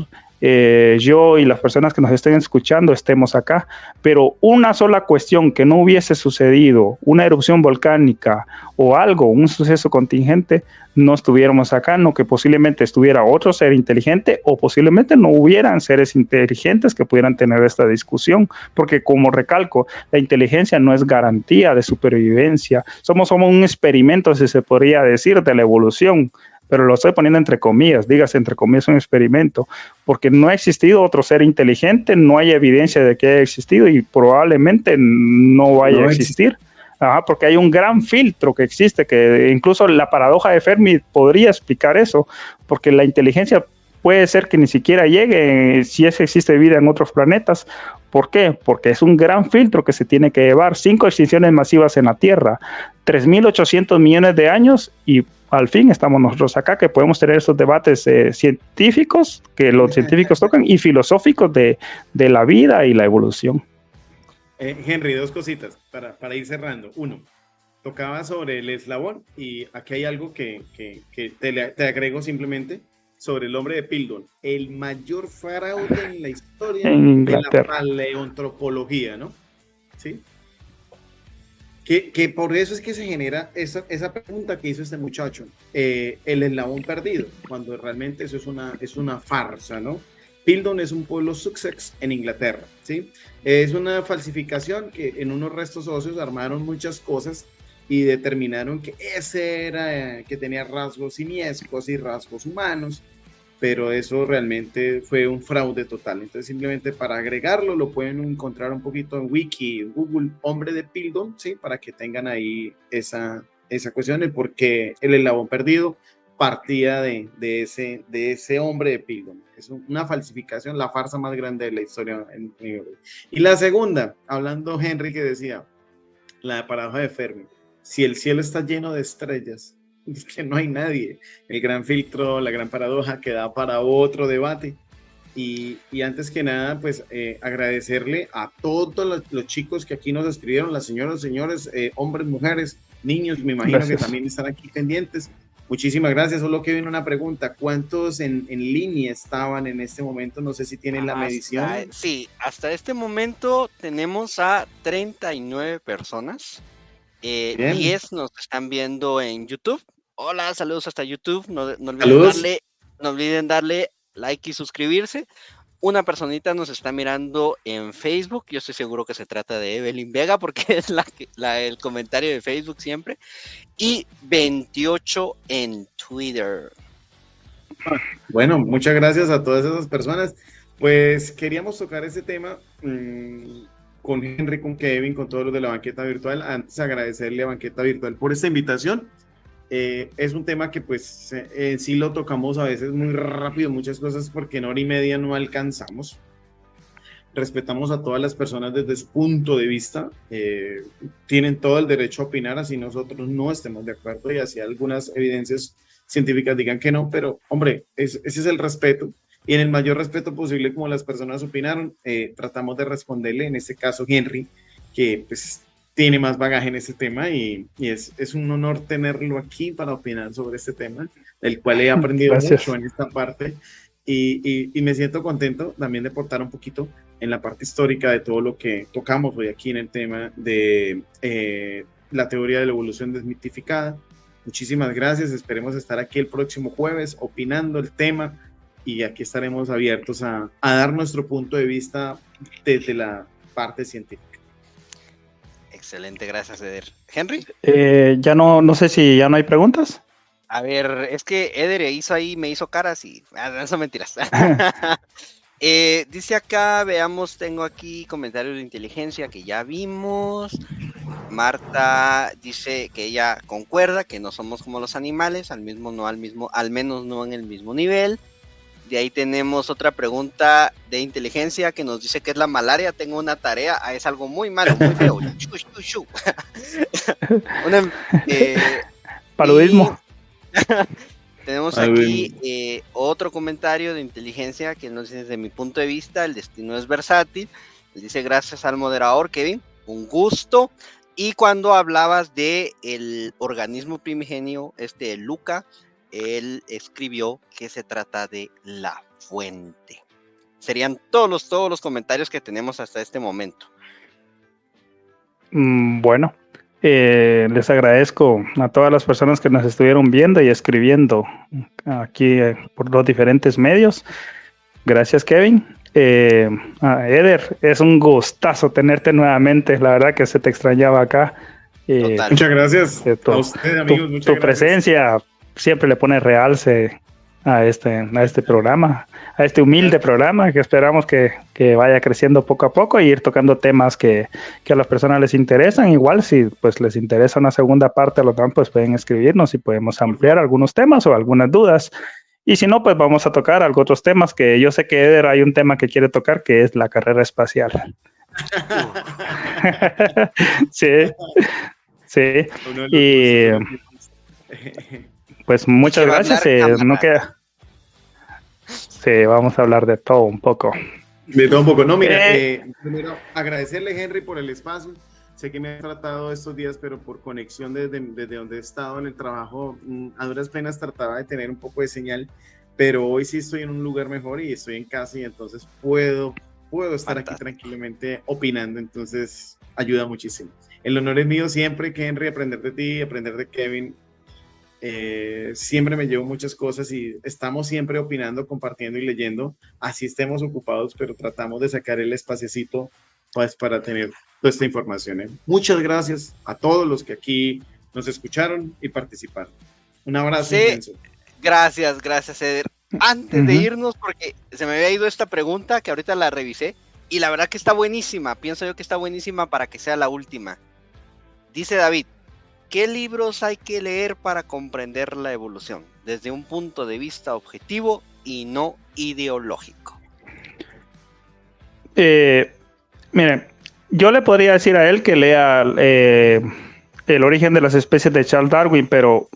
yo y las personas que nos estén escuchando estemos acá. Pero una sola cuestión que no hubiese sucedido, una erupción volcánica o algo, un suceso contingente, no estuviéramos acá, no que posiblemente estuviera otro ser inteligente o posiblemente no hubieran seres inteligentes que pudieran tener esta discusión, porque como recalco, la inteligencia no es garantía de supervivencia, somos un experimento, si se podría decir, de la evolución, pero lo estoy poniendo entre comillas, dígase entre comillas un experimento, porque no ha existido otro ser inteligente, no hay evidencia de que haya existido y probablemente no vaya a existir. Ajá, porque hay un gran filtro que existe, que incluso la paradoja de Fermi podría explicar eso, porque la inteligencia puede ser que ni siquiera llegue si es que existe vida en otros planetas. ¿Por qué? Porque es un gran filtro que se tiene que llevar. 5 extinciones masivas en la Tierra, 3.800 millones de años y al fin estamos nosotros acá, que podemos tener esos debates científicos que los científicos tocan y filosóficos de la vida y la evolución.
Henry, dos cositas para ir cerrando. Uno, tocaba sobre el eslabón y aquí hay algo que te agrego simplemente sobre el hombre de Piltdown, el mayor fraude en la historia de la paleoantropología, ¿no? ¿Sí? Que por eso es que se genera esa pregunta que hizo este muchacho, el eslabón perdido, cuando realmente eso es una farsa, ¿no? Piltdown es un pueblo Sussex en Inglaterra, ¿sí? Es una falsificación que en unos restos óseos armaron muchas cosas y determinaron que ese era, que tenía rasgos simiescos y rasgos humanos, pero eso realmente fue un fraude total. Entonces simplemente para agregarlo lo pueden encontrar un poquito en Wiki, en Google, hombre de Piltdown, ¿sí? Para que tengan ahí esa cuestión de por qué el eslabón perdido partía de ese hombre de Piltdown. Es una falsificación, la farsa más grande de la historia. Y la segunda, hablando Henry que decía, la paradoja de Fermi, si el cielo está lleno de estrellas, es que no hay nadie. El gran filtro, la gran paradoja que da para otro debate. Y antes que nada, pues agradecerle a todos los chicos que aquí nos escribieron, las señoras, señores, hombres, mujeres, niños, me imagino gracias. Que también están aquí pendientes. Muchísimas gracias. Solo que viene una pregunta, ¿cuántos en línea estaban en este momento? No sé si tienen la medición.
Sí, hasta este momento tenemos a 39 personas. 10 nos están viendo en YouTube. Hola, saludos hasta YouTube. No olviden darle like y suscribirse. Una personita nos está mirando en Facebook. Yo estoy seguro que se trata de Evelyn Vega porque es el comentario de Facebook siempre. Y 28 en Twitter.
Bueno, muchas gracias a todas esas personas. Pues queríamos tocar ese tema con Henry, con Kevin, con todos los de la banqueta virtual. Antes agradecerle a Banqueta Virtual por esta invitación. Es un tema que pues sí lo tocamos a veces muy rápido, muchas cosas porque en hora y media no alcanzamos. Respetamos a todas las personas desde su punto de vista, tienen todo el derecho a opinar, así nosotros no estemos de acuerdo y así algunas evidencias científicas digan que no, pero hombre, ese es el respeto. Y en el mayor respeto posible, como las personas opinaron, tratamos de responderle, en este caso Henry, que pues tiene más bagaje en ese tema y es un honor tenerlo aquí para opinar sobre este tema, del cual he aprendido mucho en esta parte y me siento contento también de aportar un poquito en la parte histórica de todo lo que tocamos hoy aquí en el tema de la teoría de la evolución desmitificada. Muchísimas gracias, esperemos estar aquí el próximo jueves opinando el tema y aquí estaremos abiertos a dar nuestro punto de vista desde la parte científica.
Excelente, gracias, Eder. ¿Henry?
Ya no sé si ya no hay preguntas.
A ver, es que Eder me hizo caras y... no son mentiras. Dice acá, veamos, tengo aquí comentarios de inteligencia que ya vimos. Marta dice que ella concuerda que no somos como los animales, al menos no en el mismo nivel. De ahí tenemos otra pregunta de inteligencia que nos dice que es la malaria. Tengo una tarea, es algo muy malo, muy feo.
Paludismo.
Tenemos aquí otro comentario de inteligencia que nos dice: desde mi punto de vista, el destino es versátil. Él dice: gracias al moderador, Kevin, un gusto. Y cuando hablabas de el organismo primigenio, Luca, él escribió que se trata de la fuente. Serían todos los comentarios que tenemos hasta este momento.
Bueno, les agradezco a todas las personas que nos estuvieron viendo y escribiendo aquí por los diferentes medios. Gracias, Kevin. Eder, es un gustazo tenerte nuevamente. La verdad que se te extrañaba acá.
Muchas gracias a ustedes, amigos.
Tu presencia siempre le pone realce a este programa, a este humilde programa que esperamos que vaya creciendo poco a poco y ir tocando temas que a las personas les interesan. Igual si pues les interesa una segunda parte, pues pueden escribirnos y podemos ampliar algunos temas o algunas dudas. Y si no, pues vamos a tocar otros temas que yo sé que Eder hay un tema que quiere tocar, que es la carrera espacial. Sí. Y pues muchas gracias. No queda. Sí, vamos a hablar de todo un poco.
De todo un poco. No, mira, primero agradecerle, Henry, por el espacio. Sé que me ha tratado estos días, pero por conexión desde donde he estado en el trabajo, a duras penas trataba de tener un poco de señal, pero hoy sí estoy en un lugar mejor y estoy en casa y entonces puedo estar aquí tranquilamente opinando, entonces ayuda muchísimo. El honor es mío siempre, que Henry, aprender de ti, aprender de Kevin. Siempre me llevo muchas cosas y estamos siempre opinando, compartiendo y leyendo, así estemos ocupados, pero tratamos de sacar el espaciecito pues para tener toda esta información. Muchas gracias a todos los que aquí nos escucharon y participaron. Un abrazo inmenso.
Gracias, Eder. Antes de irnos, porque se me había ido esta pregunta que ahorita la revisé y la verdad que está buenísima, pienso yo que está buenísima para que sea la última. Dice David: ¿qué libros hay que leer para comprender la evolución desde un punto de vista objetivo y no ideológico?
Miren, yo le podría decir a él que lea El origen de las especies de Charles Darwin, pero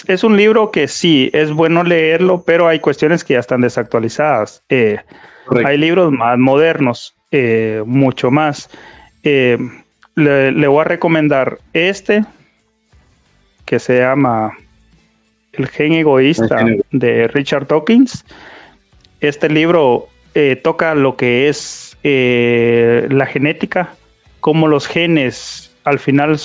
es un libro que sí, es bueno leerlo, pero hay cuestiones que ya están desactualizadas. Hay libros más modernos, mucho más. Le voy a recomendar que se llama El gen egoísta de Richard Dawkins. Este libro toca lo que es la genética, cómo los genes al final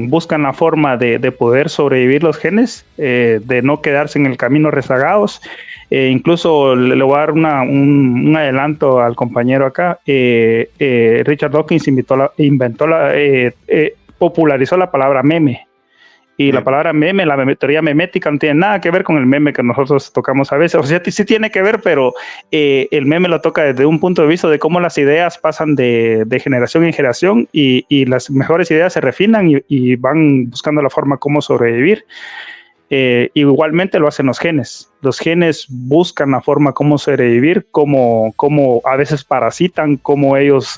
buscan la forma de poder sobrevivir los genes, de no quedarse en el camino rezagados. Incluso le voy a dar un adelanto al compañero acá. Richard Dawkins popularizó la palabra meme. Y la palabra meme, la teoría memética, no tiene nada que ver con el meme que nosotros tocamos a veces. O sea, sí tiene que ver, pero el meme lo toca desde un punto de vista de cómo las ideas pasan de generación en generación y las mejores ideas se refinan y van buscando la forma cómo sobrevivir. Igualmente lo hacen los genes. Los genes buscan la forma cómo sobrevivir, cómo a veces parasitan, cómo ellos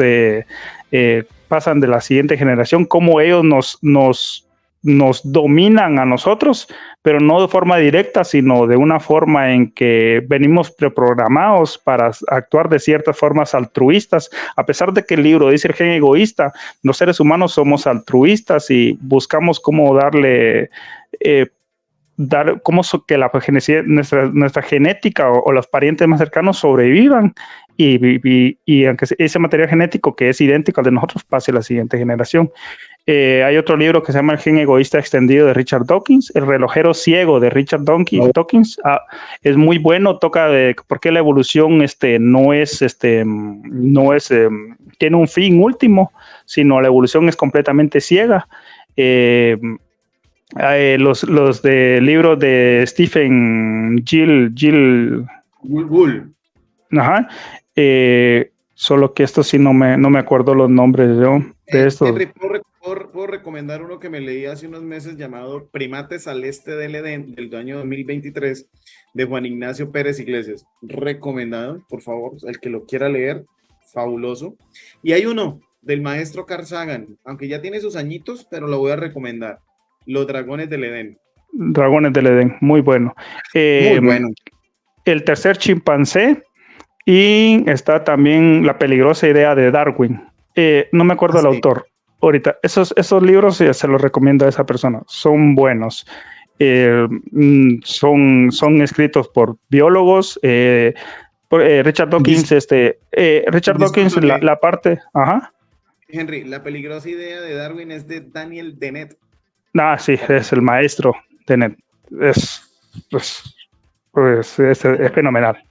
pasan de la siguiente generación, cómo ellos nos dominan a nosotros, pero no de forma directa, sino de una forma en que venimos preprogramados para actuar de ciertas formas altruistas. A pesar de que el libro dice el gen egoísta, los seres humanos somos altruistas y buscamos cómo darle que nuestra genética o los parientes más cercanos sobrevivan y aunque ese material genético que es idéntico al de nosotros pase a la siguiente generación. Hay otro libro que se llama El gen egoísta extendido de Richard Dawkins, El relojero ciego de Richard Dawkins. Es muy bueno, toca de por qué la evolución tiene un fin último, sino la evolución es completamente ciega. Los de libros de Stephen
Gould.
Ajá. Solo que esto sí no me acuerdo los nombres de estos.
Henry, ¿puedo recomendar uno que me leí hace unos meses llamado Primates al Este del Edén, del año 2023, de Juan Ignacio Pérez Iglesias? Recomendado, por favor, el que lo quiera leer, fabuloso. Y hay uno del maestro Carl Sagan, aunque ya tiene sus añitos, pero lo voy a recomendar, Los Dragones del Edén.
Dragones del Edén, muy bueno.
Muy bueno.
El tercer chimpancé, y está también La peligrosa idea de Darwin. No me acuerdo el autor ahorita. Esos libros se los recomiendo a esa persona. Son buenos. Son escritos por biólogos. Richard Dawkins, Richard Dawkins, la parte. Ajá.
Henry, La peligrosa idea de Darwin es de Daniel Dennett.
Sí, es el maestro Dennett. Es fenomenal.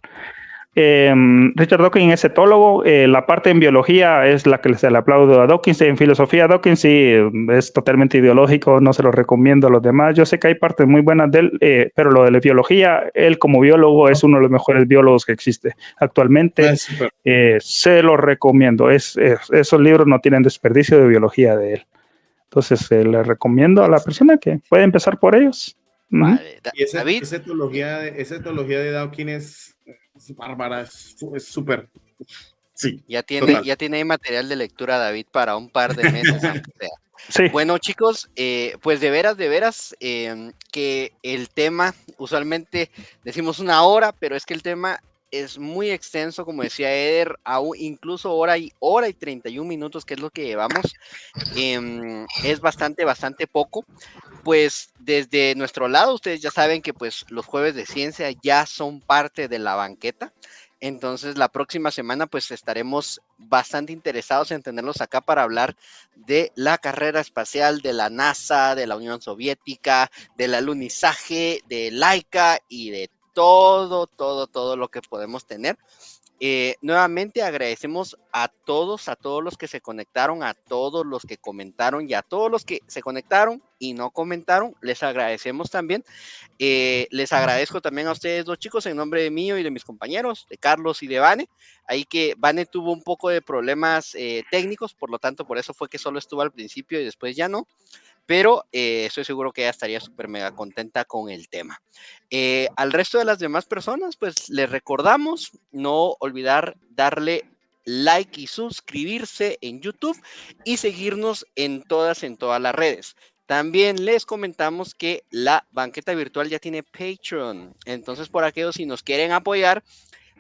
Richard Dawkins es etólogo. La parte en biología es la que se le aplaudo a Dawkins. En filosofía, Dawkins sí es totalmente ideológico, no se lo recomiendo a los demás. Yo sé que hay partes muy buenas de él, pero lo de la biología, él como biólogo es uno de los mejores biólogos que existe actualmente. Se lo recomiendo. Esos libros no tienen desperdicio de biología de él. Entonces le recomiendo a la persona que puede empezar por ellos.
Vale.
Y esa etología de Dawkins es bárbara, es súper. Sí.
Ya tiene material de lectura, David, para un par de meses, aunque sea.
Sí.
Bueno, chicos, pues de veras, que el tema, usualmente decimos 1 hora, pero es que el tema es muy extenso, como decía Eder, incluso hora y 31 minutos, que es lo que llevamos, es bastante poco. Pues desde nuestro lado, ustedes ya saben que pues los jueves de ciencia ya son parte de la banqueta. Entonces la próxima semana pues estaremos bastante interesados en tenerlos acá para hablar de la carrera espacial de la NASA, de la Unión Soviética, del alunizaje, de Laika y de todo lo que podemos tener. Nuevamente agradecemos a todos los que se conectaron, a todos los que comentaron y a todos los que se conectaron y no comentaron, les agradecemos también. Les agradezco también a ustedes 2 chicos en nombre de mío y de mis compañeros, de Carlos y de Vane. Ahí que Vane tuvo un poco de problemas técnicos, por lo tanto por eso fue que solo estuvo al principio y después ya no. Pero estoy seguro que ella estaría súper mega contenta con el tema. Al resto de las demás personas, pues les recordamos no olvidar darle like y suscribirse en YouTube y seguirnos en todas las redes. También les comentamos que la banqueta virtual ya tiene Patreon. Entonces, por aquellos si nos quieren apoyar,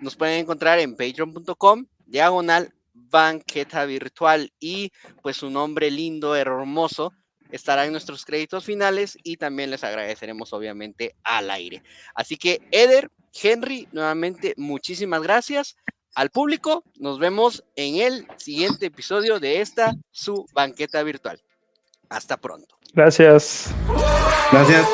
nos pueden encontrar en patreon.com/banqueta virtual y pues su nombre lindo, hermoso, estará en nuestros créditos finales y también les agradeceremos obviamente al aire. Así que Eder, Henry, nuevamente muchísimas gracias. Al público, nos vemos en el siguiente episodio de su banqueta virtual. Hasta pronto.
Gracias.
Gracias.